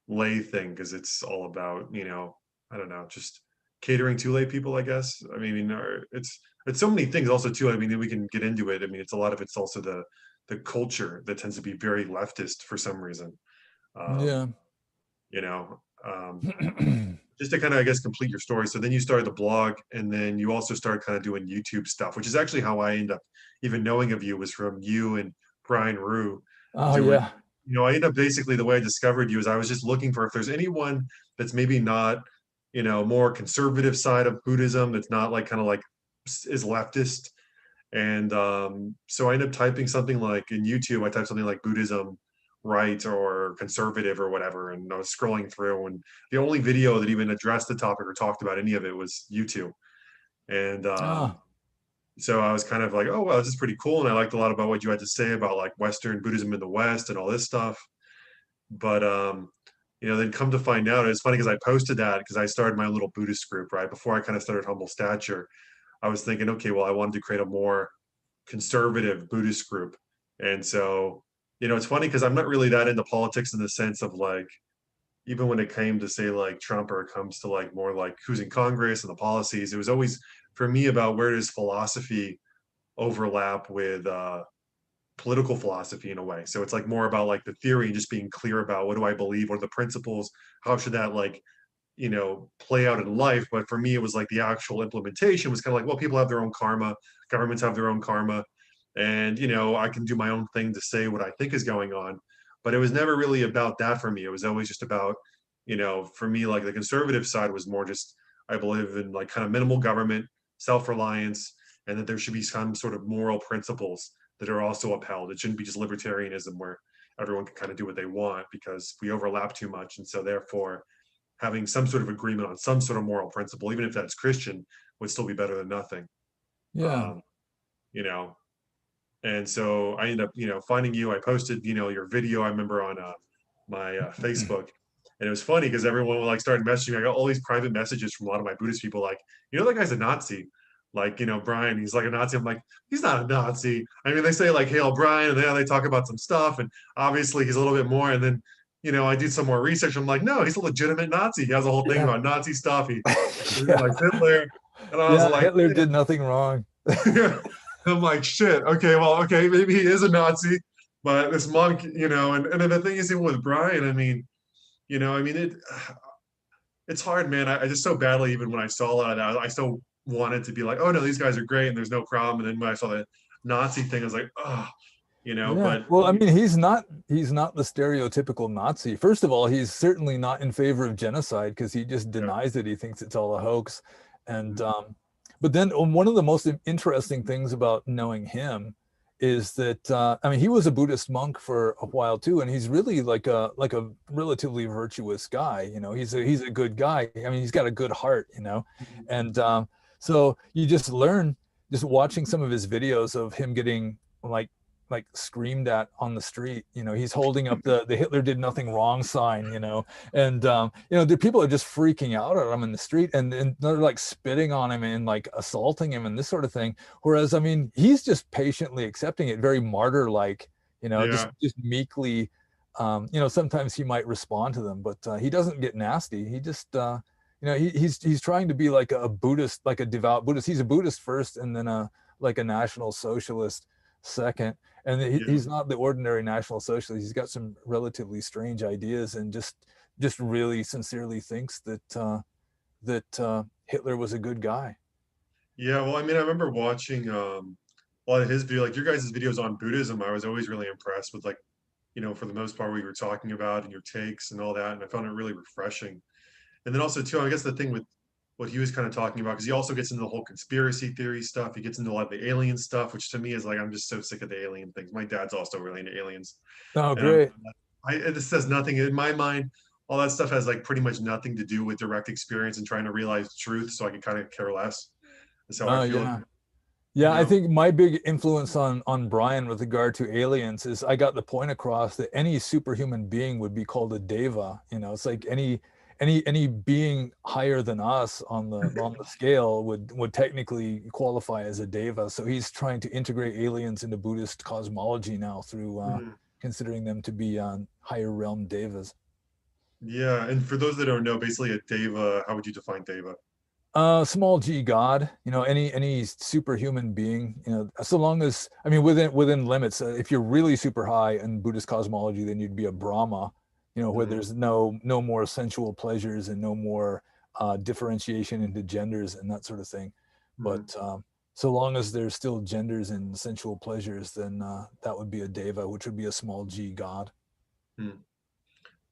lay thing because it's all about, I don't know, just catering to lay people, I guess. I mean, it's so many things also too. I mean, we can get into it. I mean, it's a lot of it's also the culture that tends to be very leftist for some reason. Um, Yeah. you know, um, just to kind of, I guess, complete your story. So then you started the blog, and then you also started kind of doing YouTube stuff, which is actually how I end up even knowing of you, was from you and Brian Rue Oh doing. yeah. I ended up basically, the way I discovered you is I was just looking for if there's anyone that's maybe not, more conservative side of Buddhism, that's not like kind of like is leftist. And so I ended up typing something like in YouTube, I typed something like Buddhism right or conservative or whatever. And I was scrolling through, and the only video that even addressed the topic or talked about any of it was YouTube. And Ah, so I was kind of like, oh, well, this is pretty cool. And I liked a lot about what you had to say about like Western Buddhism in the West and all this stuff. But then come to find out, it's funny because I posted that because I started my little Buddhist group right before I kind of started Humble Stature. I was thinking, okay, well, I wanted to create a more conservative Buddhist group. And so, it's funny because I'm not really that into politics in the sense of like, even when it came to say like Trump, or it comes to like more like who's in Congress and the policies, it was always for me about where does philosophy overlap with political philosophy in a way. So it's like more about like the theory and just being clear about what do I believe, what are the principles, how should that like play out in life. But for me, it was like the actual implementation was kind of like, well, people have their own karma, governments have their own karma, and I can do my own thing to say what I think is going on. But it was never really about that for me. It was always just about, for me, like the conservative side was more just, I believe in like kind of minimal government, self-reliance, and that there should be some sort of moral principles that are also upheld. It shouldn't be just libertarianism where everyone can kind of do what they want, because we overlap too much. And so therefore having some sort of agreement on some sort of moral principle, even if that's Christian, would still be better than nothing. yeah. Um, you know, and so I ended up, finding you. I posted, your video. I remember on my Facebook, and it was funny because everyone like started messaging me. I got all these private messages from a lot of my Buddhist people, like, that guy's a Nazi. Like, Brian, he's like a Nazi. I'm like, he's not a Nazi. I mean, they say like Hail Brian, and then they talk about some stuff, and obviously he's a little bit more. And then, I did some more research. I'm like, no, he's a legitimate Nazi. He has a whole thing Yeah. about Nazi stuff. He Yeah. like Hitler, and I was Yeah. like, Hitler did nothing wrong. I'm like, shit. Okay, well, okay, maybe he is a Nazi, but this monk, and then the thing is, even with Brian, I mean, it's hard, man. I just so badly, even when I saw a lot of that, I still wanted to be like, oh no, these guys are great, and there's no problem. And then when I saw the Nazi thing, I was like, oh, Yeah. but Well, I mean, he's not the stereotypical Nazi. First of all, he's certainly not in favor of genocide because he just yeah, denies it. He thinks it's all a hoax. And mhm, but then one of the most interesting things about knowing him is that I mean, he was a Buddhist monk for a while too, and he's really like a relatively virtuous guy. You know, he's a good guy. I mean, he's got a good heart. You know, mhm, and so you just learn just watching some of his videos of him getting like like screamed at on the street. You know, he's holding up the Hitler did nothing wrong sign, you know, and you know, the people are just freaking out at him in the street, and they're like spitting on him and like assaulting him and this sort of thing. Whereas, I mean, he's just patiently accepting it, very martyr like, you know, Yeah. just meekly. You know, sometimes he might respond to them, but he doesn't get nasty. He just you know, he's trying to be like a Buddhist, like a devout Buddhist. He's a Buddhist first, and then a like a National Socialist second. And Yeah. he's not the ordinary National Socialist. He's got some relatively strange ideas, and just really sincerely thinks that Hitler was a good guy. Yeah, well, I mean, I remember watching a lot of his video, like your guys' videos on Buddhism. I was always really impressed with, like, for the most part, what you were talking about and your takes and all that, and I found it really refreshing. And then also too, I guess the thing with what he was kind of talking about, because he also gets into the whole conspiracy theory stuff. He gets into a lot of the alien stuff, which to me is like, I'm just so sick of the alien things. My dad's also really into aliens, Oh, and I'm great. this has nothing in my mind. All that stuff has like pretty much nothing to do with direct experience and trying to realize truth. So I can kind of care less. That's how I Oh, feel. yeah. You Yeah, I know? think my big influence on Brian with regard to aliens is I got the point across that any superhuman being would be called a deva. You know, it's like any being higher than us on the scale would technically qualify as a deva. So he's trying to integrate aliens into Buddhist cosmology now through Mhm. considering them to be higher realm devas. Yeah, and for those that don't know, basically a deva, how would you define deva? Small g god, you know, any superhuman being, you know, so long as, I mean, within limits. If you're really super high in Buddhist cosmology, then you'd be a Brahma, you know, where Mhm. there's no more sensual pleasures and no more differentiation into genders and that sort of thing. But Mhm. so long as there's still genders and sensual pleasures, then that would be a deva, which would be a small g god. Mhm.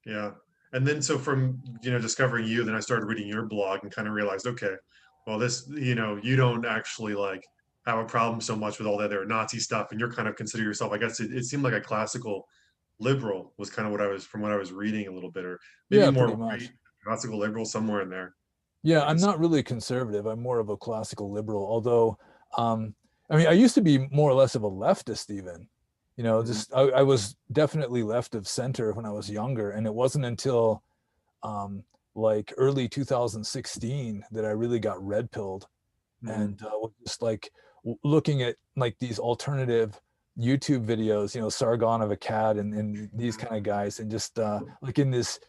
Yeah. And then so from, discovering you, then I started reading your blog and kind of realized, okay, well, this, you don't actually like have a problem so much with all that other Nazi stuff. And you're kind of consider yourself, I guess it seemed like a classical liberal was kind of what I was, from what I was reading a little bit, or maybe Yeah, more pretty right, much. classical liberal somewhere in there. Yeah, I I'm guess. not really conservative. I'm more of a classical liberal, although I mean, I used to be more or less of a leftist even. You know, Mhm. just I was definitely left of center when I was younger, and it wasn't until um like early 2016 that I really got red pilled Mhm. and was just like looking at like these alternative YouTube videos, you know, Sargon of Akkad and these Mhm. kind of guys, and just like in this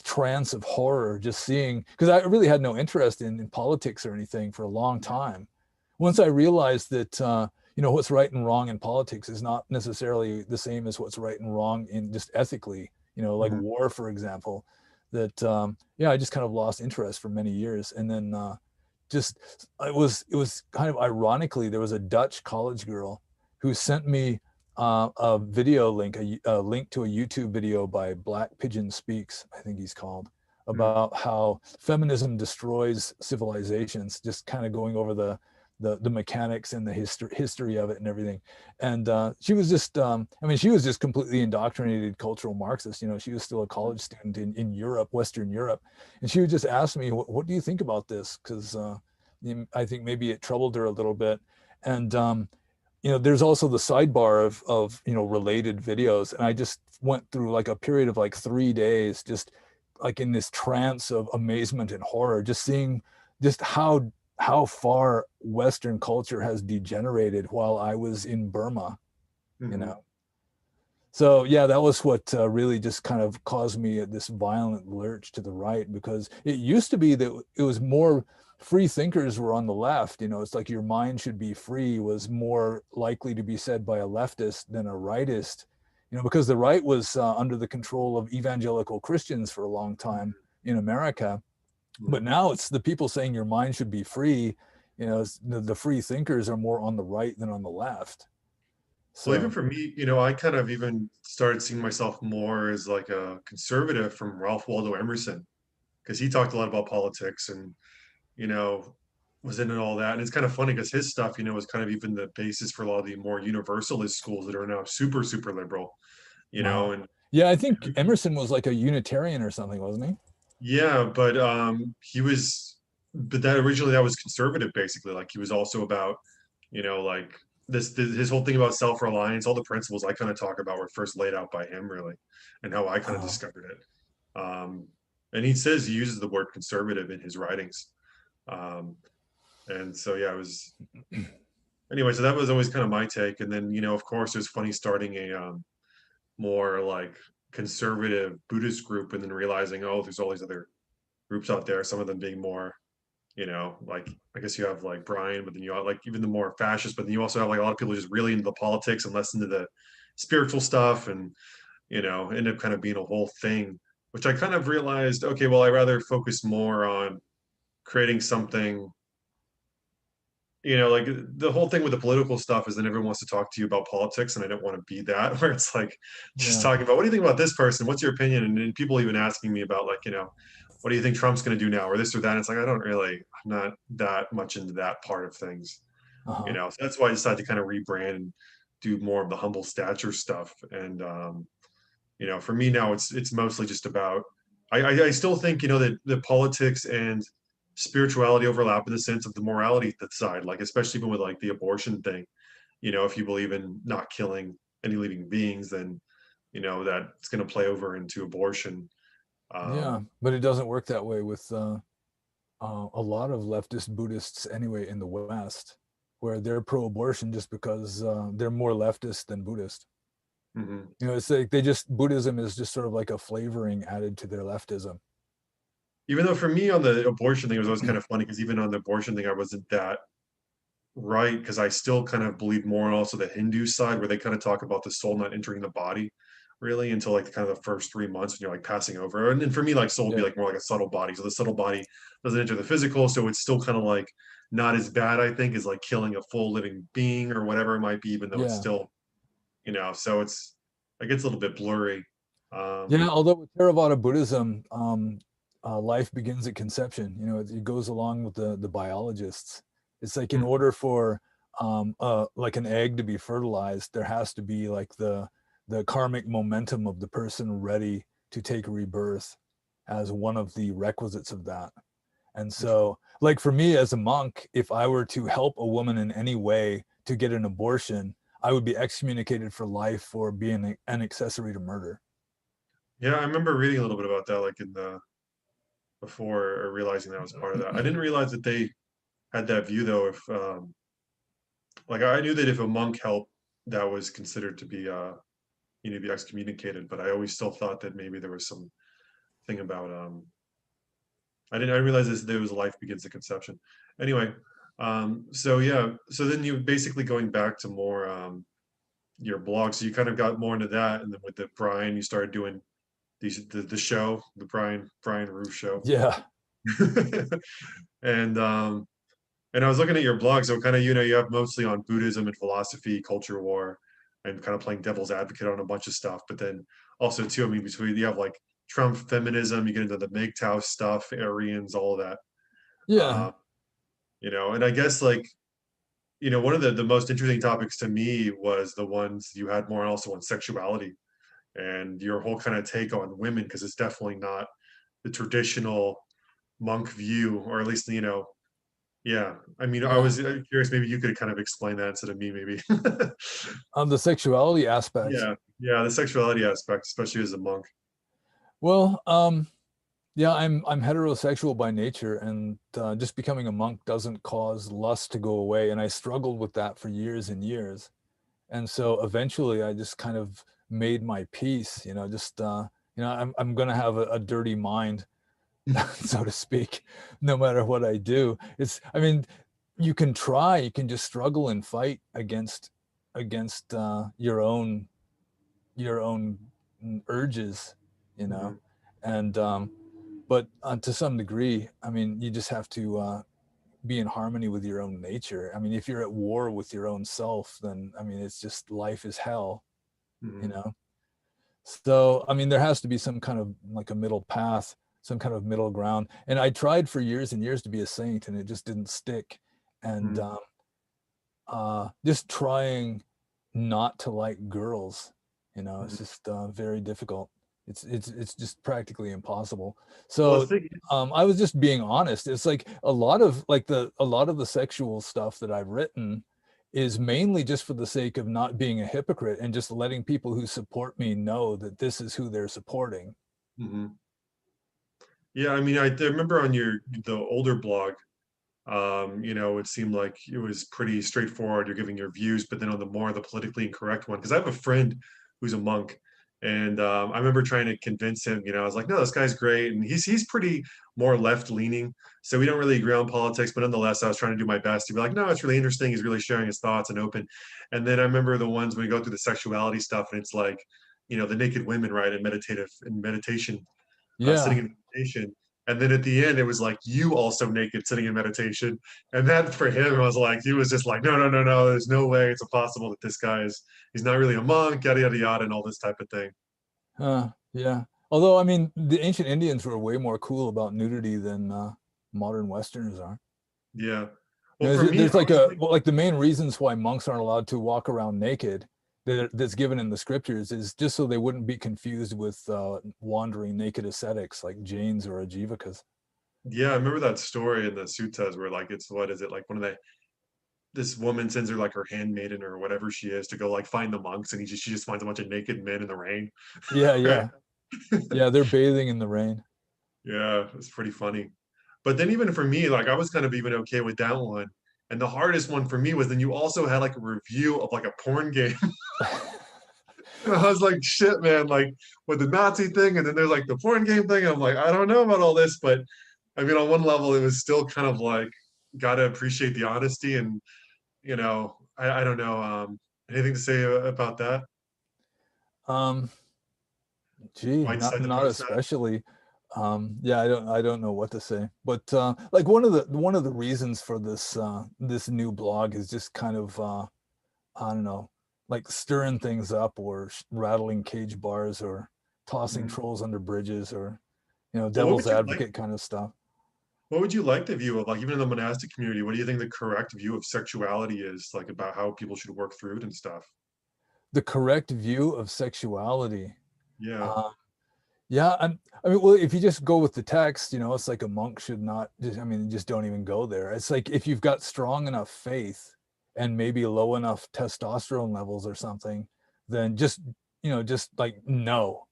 trance of horror, just seeing, because I really had no interest in politics or anything for a long Mhm. time. Once I realized that you know, what's right and wrong in politics is not necessarily the same as what's right and wrong in just ethically, you know, like Mhm. war, for example, that yeah, I just kind of lost interest for many years, and then just it was kind of ironically, there was a Dutch college girl who sent me a video link, a link to a YouTube video by Black Pigeon Speaks, I think he's called, Mhm. about how feminism destroys civilizations, just kind of going over the mechanics and the history of it and everything. And she was just I mean, she was just completely indoctrinated cultural Marxist. You know, she was still a college student in Europe, Western Europe, and she would just ask me, what do you think about this? Because I think maybe it troubled her a little bit. And you know, there's also the sidebar of you know, related videos, and I just went through like a period of like 3 days, just like in this trance of amazement and horror, just seeing just how far Western culture has degenerated while I was in Burma, you know. Mhm. So yeah, that was what really just kind of caused me this violent lurch to the right, because it used to be that it was more free thinkers were on the left. You know, it's like your mind should be free was more likely to be said by a leftist than a rightist. You know, because the right was under the control of evangelical Christians for a long time in America, but Mhm. now it's the people saying your mind should be free. You know, the free thinkers are more on the right than on the left. Well, even So for me, I kind of even started seeing myself more as like a conservative from Ralph Waldo Emerson, because he talked a lot about politics and, you know, was into all that. And it's kind of funny because his stuff, was kind of even the basis for a lot of the more universalist schools that are now super, super liberal, wow. and Yeah, I think Emerson was like a Unitarian or something, wasn't he? yeah, but but that originally that was conservative basically. Like he was also about, like his whole thing about self-reliance, all the principles I kind of talk about were first laid out by him, really, and how I kind of uh, discovered it. And he says he uses the word conservative in his writings. Um, and so yeah, it was anyway. So that was always kind of my take. And then of course, it was funny starting a more like conservative Buddhist group, and then realizing, oh, there's all these other groups out there. Some of them being more, like I guess you have like Brian, but then you have like even the more fascist, but then you also have like a lot of people just really into the politics and less into the spiritual stuff, and end up kind of being a whole thing, which I kind of realized, okay, well, I rather focus more on creating something, like the whole thing with the political stuff is then everyone wants to talk to you about politics, and I don't want to be that where it's like just yeah, talking about what do you think about this person, what's your opinion, and people even asking me about like, what do you think Trump's going to do now or this or that. And it's like I'm not that much into that part of things, uh-huh. so that's why I decided to kind of rebrand and do more of the humble stature stuff. And for me now, it's mostly just about, I still think that the politics and spirituality overlap in the sense of the morality side, like especially even with like the abortion thing. If you believe in not killing any living beings, then that's going to play over into abortion. Yeah, um but it doesn't work that way with a lot of leftist Buddhists anyway in the West, where they're pro-abortion just because they're more leftist than Buddhist. mhm. It's like they just Buddhism is just sort of like a flavoring added to their leftism. Even though for me on the abortion thing, it was always kind of funny because even on the abortion thing, I wasn't that right, because I still kind of believe more on also the Hindu side where they kind of talk about the soul not entering the body really until like kind of the first 3 months when you're like passing over. And then for me, like soul would be Yeah, like more like a subtle body. So the subtle body doesn't enter the physical. So it's still kind of like not as bad, I think, as like killing a full living being or whatever it might be, even though it's yeah, still, so it gets a little bit blurry. yeah. Um, Although with Theravada Buddhism, life begins at conception. It goes along with the biologists. It's like in mhm, order for like an egg to be fertilized, there has to be like the karmic momentum of the person ready to take rebirth as one of the requisites of that. And so, like for me as a monk, if I were to help a woman in any way to get an abortion, I would be excommunicated for life for being an accessory to murder. yeah, I remember reading a little bit about that, like in the before, or realizing that was part of that. I didn't realize that they had that view though. If like I knew that if a monk helped, that was considered to be be excommunicated, but I always still thought that maybe there was some thing about I didn't realize this there was life begins at conception. Anyway, so yeah, so then you basically going back to more your blog, so you kind of got more into that, and then with the Brian, you started doing the show, the Brian Roof show. Yeah. and and I was looking at your blog, so kind of you have mostly on Buddhism and philosophy, culture war, and kind of playing devil's advocate on a bunch of stuff. But then also too, I mean, between you have like Trump feminism, you get into the MGTOW stuff, Aryans, all of that. Yeah. Uh, and I guess like one of the most interesting topics to me was the ones you had more also on sexuality and your whole kind of take on women, because it's definitely not the traditional monk view, or at least yeah. I mean, I Yeah. was curious, maybe you could kind of explain that instead of me, maybe. The sexuality aspect. Yeah, yeah, the sexuality aspect, especially as a monk. Well, yeah, I'm heterosexual by nature, and just becoming a monk doesn't cause lust to go away. And I struggled with that for years and years. And so eventually I just kind of made my peace, just I'm gonna have a dirty mind, so to speak, no matter what I do. I mean, you can just struggle and fight against your own urges, you know, Hmm. and but to some degree, I mean, you just have to be in harmony with your own nature. I mean, if you're at war with your own self, then I mean, it's just life is hell, you Hmm. know. So I mean, there has to be some kind of like a middle path, some kind of middle ground. And I tried for years and years to be a saint, and it just didn't stick. And Hmm. just trying not to like girls, it's Hmm. just very difficult. It's just practically impossible. Well, the So thing, I was just being honest. It's like a lot of the sexual stuff that I've written is mainly just for the sake of not being a hypocrite and just letting people who support me know that this is who they're supporting. Hmm. Yeah, I mean, I remember on the older blog, it seemed like it was pretty straightforward. You're giving your views, but then on the politically incorrect one, because I have a friend who's a monk, and I remember trying to convince him. I was like, no, this guy's great, and he's pretty more left leaning, so we don't really agree on politics, but nonetheless, I was trying to do my best to be like, no, it's really interesting. He's really sharing his thoughts and open. And then I remember the ones when we go through the sexuality stuff, and it's like, the naked women, right, and meditation, sitting Yeah. in meditation. And then at the end, it was like you also naked sitting in meditation. And that for him was like, he was just like, no, no, no, no, there's no way it's impossible that this guy he's not really a monk, yada, yada, yada, and all this type of thing. Yeah. Although, I mean, the ancient Indians were way more cool about nudity than modern Westerners are. Yeah. You Well, know, for me, I there's like was like, well, like the main reasons why monks aren't allowed to walk around naked that's given in the scriptures is just so they wouldn't be confused with wandering naked ascetics like Jains or Ajivakas. yeah, I remember that story in the suttas where like, it's, what is it? Like this woman sends her like her handmaiden or whatever she is to go like find the monks, and she just finds a bunch of naked men in the rain. Yeah, Right. yeah. Yeah, they're bathing in the rain. Yeah, it's pretty funny. But then even for me, like I was kind of even okay with that one. And the hardest one for me was then you also had like a review of like a porn game. And I was like, shit, man, like with the Nazi thing, and then there's like the porn game thing. And I'm like, I don't know about all this, but I mean, on one level, it was still kind of like gotta appreciate the honesty, and I don't know. Anything to say about that? Um, Gee, Why you decided to not post that? especially. Yeah, I don't know what to say. But like one of the reasons for this new blog is just kind of I don't know, like stirring things up or rattling cage bars or tossing Mhm. trolls under bridges or Well, what devil's would you like? advocate kind of stuff. What would you like the view of, like, even in the monastic community? What do you think the correct view of sexuality is, like, about how people should work through it and stuff? The correct view of sexuality. Yeah. Uh, yeah, I mean, well, if you just go with the text, it's like a monk should not just, I mean, just don't even go there. It's like if you've got strong enough faith and maybe low enough testosterone levels or something, then just like no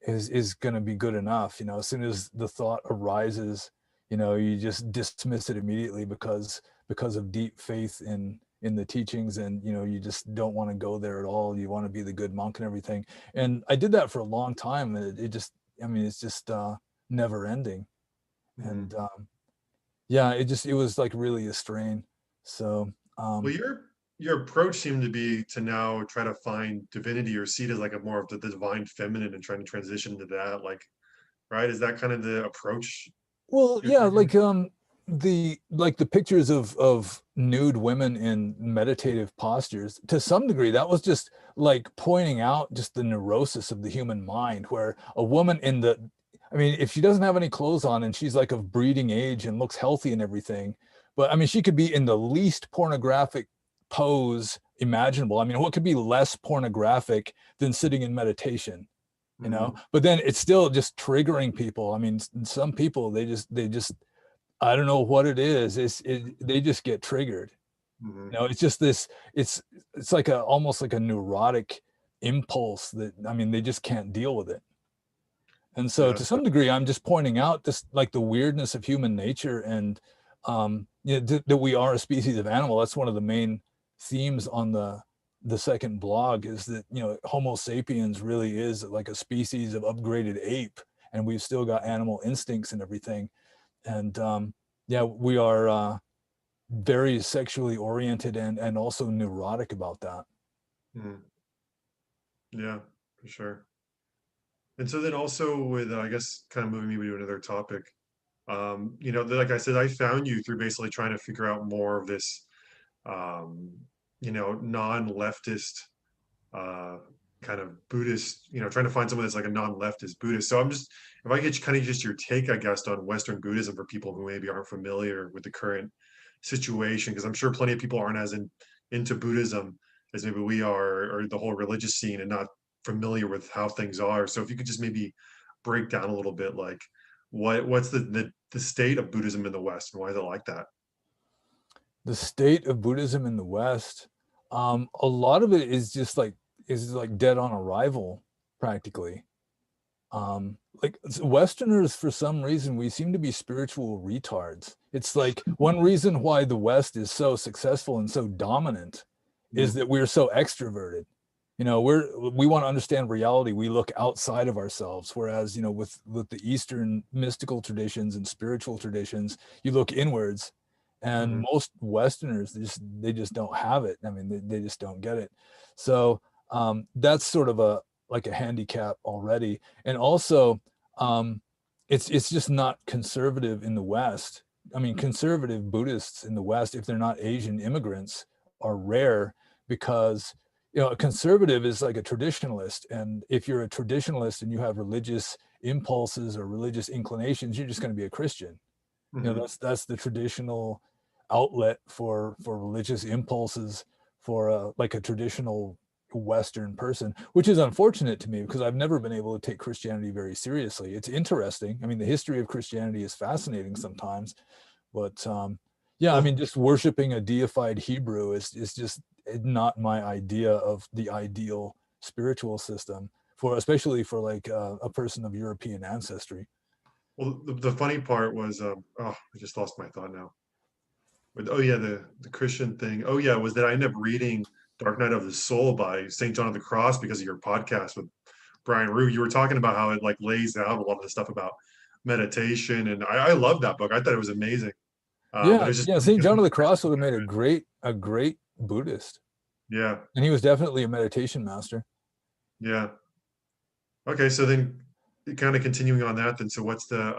is going to be good enough. As soon as the thought arises, you just dismiss it immediately because of deep faith in the teachings, and you just don't want to go there at all. You want to be the good monk and everything. And I did that for a long time, and it just, I mean, it's just never ending. Mhm. And yeah, it was like really a strain. So Well, your approach seemed to be to now try to find divinity or see it as like a more of the divine feminine and trying to transition into that, like, right? Is that kind of the approach well, you're yeah, taking? the pictures of nude women in meditative postures, to some degree, that was just like pointing out just the neurosis of the human mind, where a woman I mean, if she doesn't have any clothes on and she's like of breeding age and looks healthy and everything, but I mean, she could be in the least pornographic pose imaginable. I mean, what could be less pornographic than sitting in meditation? Mhm. But then it's still just triggering people. I mean, some people, they just I don't know what it is. They just get triggered. Mhm. It's just this, it's it's like a almost like a neurotic impulse that, I mean, they just can't deal with it. And so Yeah. to some degree, I'm just pointing out this, like, the weirdness of human nature, and that we are a species of animal. That's one of the main themes on the second blog, is that Homo sapiens really is like a species of upgraded ape, and we've still got animal instincts and everything. And yeah, we are very sexually oriented and also neurotic about that. Mhm. Yeah, for sure. And so then also with, I guess, kind of moving me to another topic, like I said, I found you through basically trying to figure out more of this, um, non-leftist, uh, kind of Buddhist, trying to find someone that's like a non-leftist Buddhist. So I'm just, if I get kind of just your take, I guess, on Western Buddhism for people who maybe aren't familiar with the current situation, because I'm sure plenty of people aren't as into Buddhism as maybe we are, or the whole religious scene, and not familiar with how things are. So if you could just maybe break down a little bit, like what's the state of Buddhism in the West, and why is it like that? The state of Buddhism in the West, a lot of it is like dead on arrival, practically. Like Westerners, for some reason, we seem to be spiritual retards. It's like one reason why the West is so successful and so dominant is Mm, that we're so extroverted. We want to understand reality. We look outside of ourselves, whereas with the Eastern mystical traditions and spiritual traditions, you look inwards. And mhm. most Westerners, they just don't have it. I mean, they just don't get it. So that's sort of like a handicap already. And also, um, it's just not conservative in the West. I mean, conservative Buddhists in the West, if they're not Asian immigrants, are rare because a conservative is like a traditionalist, and if you're a traditionalist and you have religious impulses or religious inclinations, you're just going to be a Christian. Mhm. That's the traditional outlet for religious impulses for like a traditional Western person, which is unfortunate to me because I've never been able to take Christianity very seriously. It's interesting. I mean, the history of Christianity is fascinating sometimes, but yeah, I mean, Well, just worshiping a deified Hebrew is just not my idea of the ideal spiritual system for, especially for like a person of European ancestry. the funny part was, oh, I just lost my thought now. Oh yeah, the Christian thing. Oh yeah, was that I ended up reading Dark Night of the Soul by Saint John of the Cross because of your podcast with Brian Rue. You were talking about how it like lays out a lot of the stuff about meditation, and I love that book. I thought it was amazing. But Yeah, it's just yeah. funny Saint because John when of you the first, Cross would have made a great Buddhist, yeah, and he was definitely a meditation master. yeah. Okay, so then kind of continuing on that, then so what's the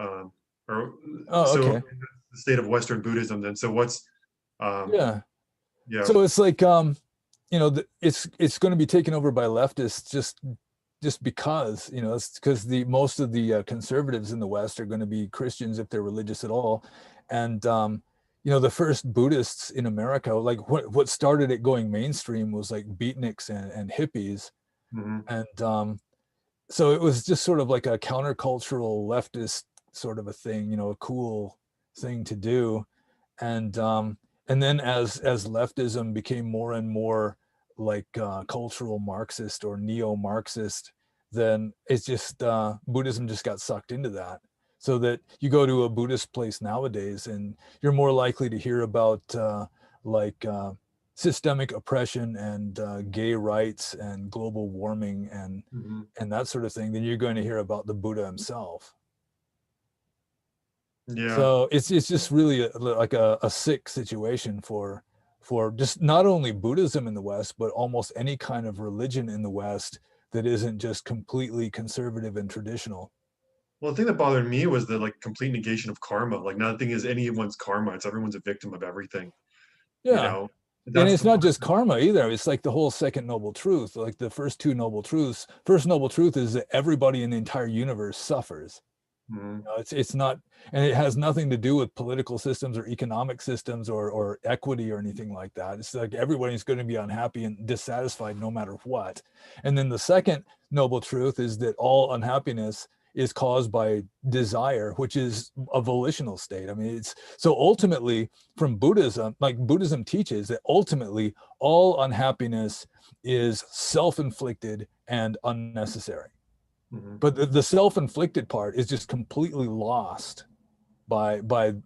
or Oh, so okay. the state of Western Buddhism then? So what's um Yeah. yeah. So it's like it's going to be taken over by leftists just because it's because the most of the conservatives in the West are going to be Christians if they're religious at all, and the first Buddhists in America, like what started it going mainstream was like beatniks and hippies, Mhm. and so it was just sort of like a countercultural leftist sort of a thing, a cool thing to do, and then as leftism became more and more like cultural Marxist or neo-Marxist, then it's just Buddhism just got sucked into that. So that you go to a Buddhist place nowadays, and you're more likely to hear about like systemic oppression and gay rights and global warming Mhm. and that sort of thing than you're going to hear about the Buddha himself. Yeah. So it's just really like a sick situation for just not only Buddhism in the West, but almost any kind of religion in the West that isn't just completely conservative and traditional. Well, the thing that bothered me was the like complete negation of karma. Like nothing is anyone's karma. It's everyone's a victim of everything, you Yeah. know? And That's it's the not part. just karma either. It's like the whole second noble truth, like the first two noble truths. First noble truth is that everybody in the entire universe suffers. Mhm. It's not, and it has nothing to do with political systems or economic systems or equity or anything like that. It's like everybody's going to be unhappy and dissatisfied no matter what. And then the second noble truth is that all unhappiness is caused by desire, which is a volitional state. I mean, it's so ultimately from Buddhism, like Buddhism teaches that ultimately all unhappiness is self-inflicted and unnecessary, Mhm. but the self-inflicted part is just completely lost by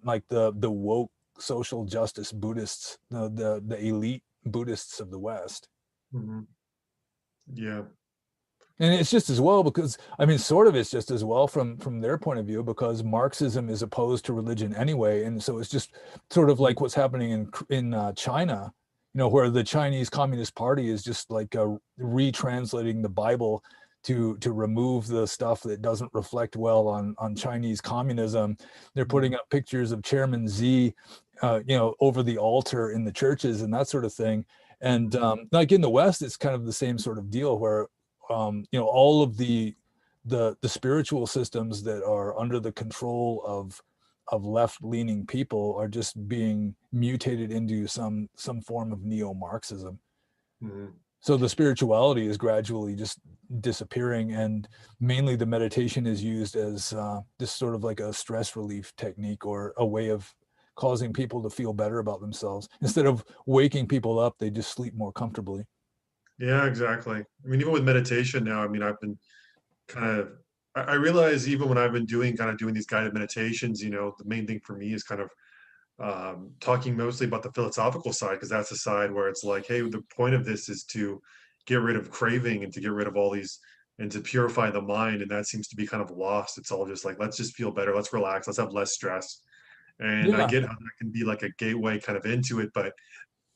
like the woke social justice Buddhists, the elite Buddhists of the West. Mhm. Yeah. And it's just as well because I mean, sort of it's just as well from their point of view because Marxism is opposed to religion anyway, and so it's just sort of Mhm. like what's happening in China, where the Chinese Communist Party is just like retranslating the Bible to remove the stuff that doesn't reflect well on Chinese communism. They're putting Mhm. up pictures of Chairman Z, over the altar in the churches and that sort of thing. And Mhm. like in the West, it's kind of the same sort of deal where all of the spiritual systems that are under the control of left-leaning people are just being mutated into some form of neo-Marxism. Mhm. So the spirituality is gradually just disappearing, and mainly the meditation is used as just sort of like a stress relief technique or a way of causing people to feel better about themselves. Instead of waking people up, they just sleep more comfortably. Yeah, exactly. I mean, even with meditation now, I mean, I've been kind of, I realize even when I've been doing these guided meditations, the main thing for me is kind of talking mostly about the philosophical side, because that's the side where it's like, hey, the point of this is to get rid of craving and to get rid of all these and to purify the mind. And that seems to be kind of lost. It's all just like, let's just feel better, let's relax, let's have less stress. And I Yeah. get how that can be like a gateway kind of into it, but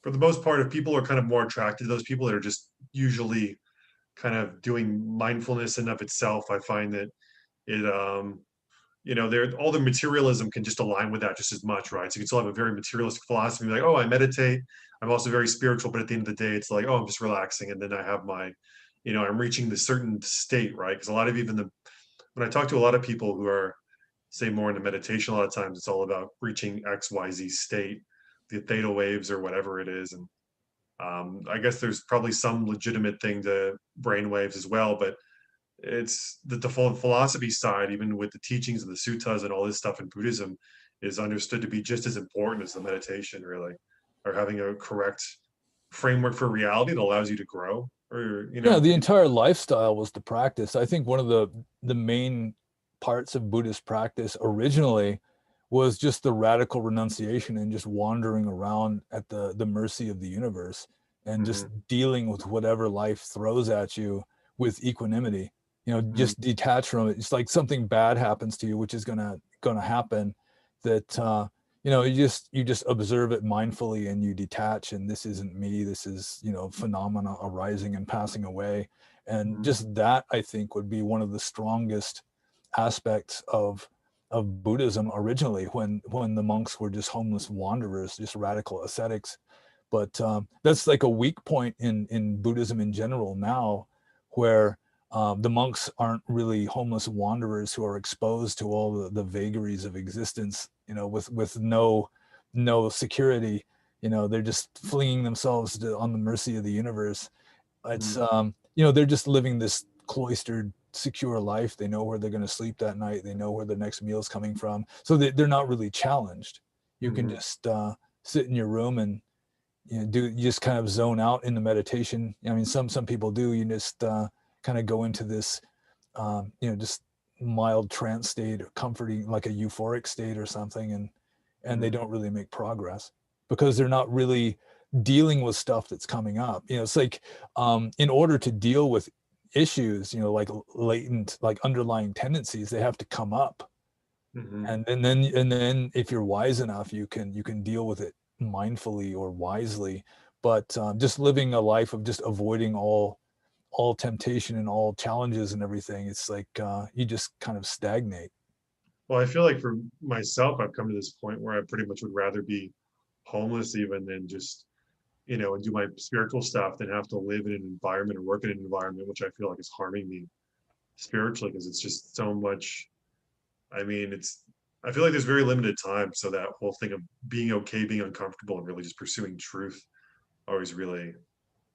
for the most part, if people are kind of more attracted to those people that are just usually kind of doing mindfulness in of itself, I find that it there all the materialism can just align with that just as much, right? So you can still have a very materialistic philosophy, like, oh, I meditate, I'm also very spiritual, but at the end of the day, it's like, oh, I'm just relaxing, and then I have my, I'm reaching this certain state, right? Because a lot of even the when I talk to a lot of people who are, say, more into meditation, a lot of times it's all about reaching XYZ state, the theta waves or whatever it is. And I guess there's probably some legitimate thing to brain waves as well, but it's the default philosophy side, even with the teachings of the suttas and all this stuff in Buddhism, is understood to be just as important as the meditation, really, or having a correct framework for reality that allows you to grow, or Yeah, the entire lifestyle was the practice. I think one of the main parts of Buddhist practice originally was just the radical renunciation and just wandering around at the mercy of the universe and just Mhm, dealing with whatever life throws at you with equanimity. mhm, Just detach from it. It's like something bad happens to you, which is gonna happen. That you just observe it mindfully and you detach, and this isn't me, this is phenomena arising and passing away. And mhm, just that, I think, would be one of the strongest aspects of Buddhism originally, when the monks were just homeless wanderers, just radical ascetics. But that's like a weak point in Buddhism in general now, where the monks aren't really homeless wanderers who are exposed to all the vagaries of existence, with no security. They're just flinging themselves on the mercy of the universe. It's mhm, they're just living this cloistered, secure life. They know where they're going to sleep that night. They know where their next meal is coming from. So they're not really challenged. You can mhm. just sit in your room and you just kind of zone out in the meditation. I mean, some people do. You just kind of go into this just mild trance state, or comforting, like a euphoric state or something, and they Mhm, don't really make progress because they're not really dealing with stuff that's coming up. It's like, in order to deal with issues, like latent, like underlying tendencies, they have to come up. mhm. And then if you're wise enough, you can deal with it mindfully or wisely. But just living a life of just avoiding all temptation and all challenges and everything, it's like you just kind of stagnate. Well, I feel like for myself, I've come to this point where I pretty much would rather be homeless even than just, and do my spiritual stuff than have to live in an environment or work in an environment which I feel like is harming me spiritually, because it's just so much. I mean, I feel like there's very limited time. So that whole thing of being okay, being uncomfortable, and really just pursuing truth always really,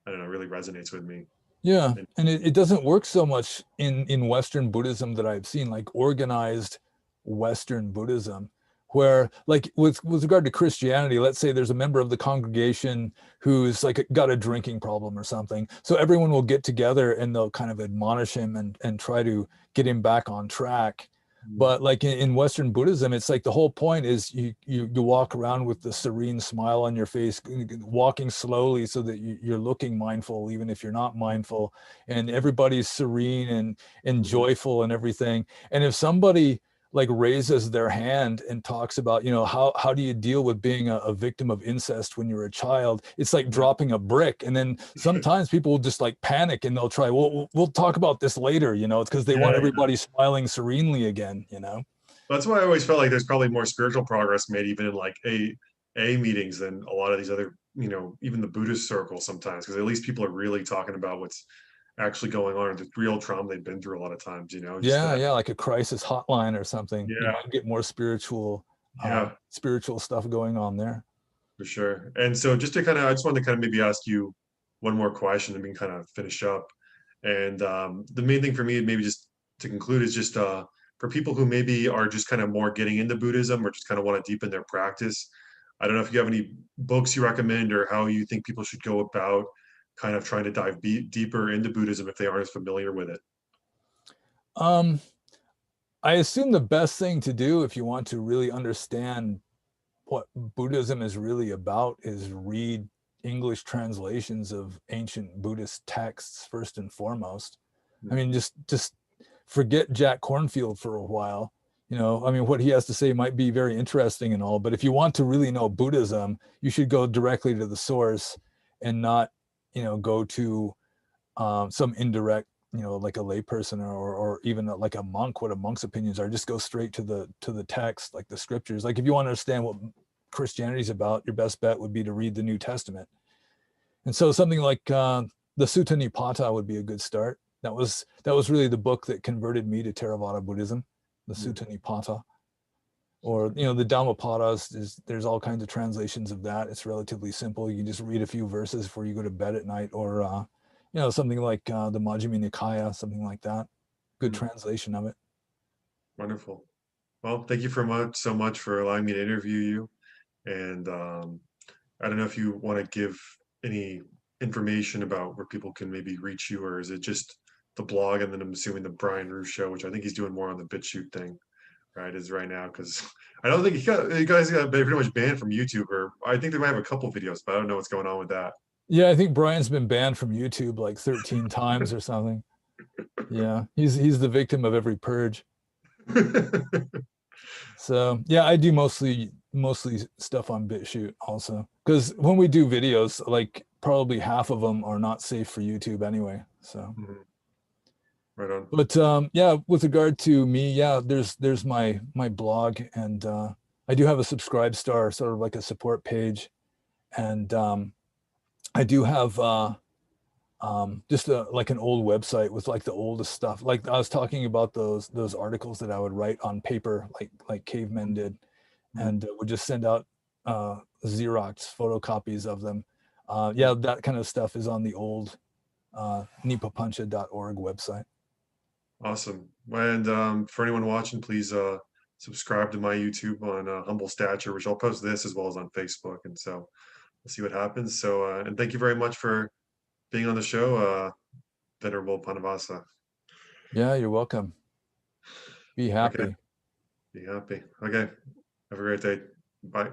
I don't know, really resonates with me. Yeah, And and it doesn't work so much in Western Buddhism that I've seen, like organized Western Buddhism, where, like, with regard to Christianity, let's say there's a member of the congregation who's like got a drinking problem or something. So everyone will get together and they'll kind of admonish him and try to get him back on track. mm, But like in Western Buddhism, it's like the whole point is you walk around with the serene smile on your face, walking slowly so that you're looking mindful, even if you're not mindful, and everybody's serene and mhm, joyful and everything. And if somebody like raises their hand and talks about, how do you deal with being a victim of incest when you're a child, it's like mhm. dropping a brick. And then sometimes people will just like panic and they'll try, well, we'll talk about this later. It's because they want Yeah, yeah. everybody smiling serenely again. That's why I always felt like there's probably more spiritual progress made even in like a meetings than a lot of these other, even the Buddhist circles sometimes, because at least people are really talking about what's actually going on, the real trauma they've been through a lot of times, just Yeah, that. yeah, like a crisis hotline or something. You Yeah, might get more yeah, spiritual stuff going on there. for sure. And so just to kind of, I just wanted to kind of maybe ask you one more question and we can kind of finish up. And the main thing for me, maybe just to conclude, is just for people who maybe are just kind of more getting into Buddhism or just kind of want to deepen their practice, I don't know if you have any books you recommend or how you think people should go about kind of trying to dive deeper into Buddhism if they aren't as familiar with it. Um, I assume the best thing to do if you want to really understand what Buddhism is really about is read English translations of ancient Buddhist texts first and foremost. I Mm. mean, just forget Jack Cornfield for a while. I mean, what he has to say might be very interesting and all, but if you want to really know Buddhism, you should go directly to the source and not, go to some indirect, like a layperson or even like a monk, what a monk's opinions are. Just go straight to the text, like the scriptures. Like if you want to understand what Christianity is about, your best bet would be to read the New Testament. And so something like the Sutta Nipata would be a good start. That was really the book that converted me to Theravada Buddhism, the Mm. Sutta Nipata. Or the Dhammapadas. There's all kinds of translations of that. It's relatively simple. You can just read a few verses before you go to bed at night, or something like the Majjhima Nikaya, something like that. Good Mm. translation of it. Wonderful. Well, thank you so much for allowing me to interview you. And I don't know if you want to give any information about where people can maybe reach you, or is it just the blog? And then I'm assuming the Brian Roos show, which I think he's doing more on the BitChute thing, right? Is right now because I don't think you guys got pretty much banned from YouTube, or I think they might have a couple videos, but I don't know what's going on with that. Yeah, I think Brian's been banned from YouTube like 13 times or something. Yeah, he's the victim of every purge. So yeah, I do mostly stuff on BitChute also, because when we do videos, like probably half of them are not safe for YouTube anyway. So, Mhm. Right on. but yeah, with regard to me, yeah, there's my blog, and I do have a subscribe star, sort of like a support page, and I do have just like an old website with like the oldest stuff. Like I was talking about those articles that I would write on paper, like cavemen did, Mhm. and would just send out Xerox photocopies of them. Mhm. Yeah, that kind of stuff is on the old nipapancha.org website. Awesome. And for anyone watching, please subscribe to my YouTube on Humble Stature, which I'll post this as well as on Facebook. And so we'll see what happens. So, and thank you very much for being on the show, Venerable Pannobhasa. Yeah, you're welcome. Be Okay, happy. be happy. Okay, have a great day. Bye.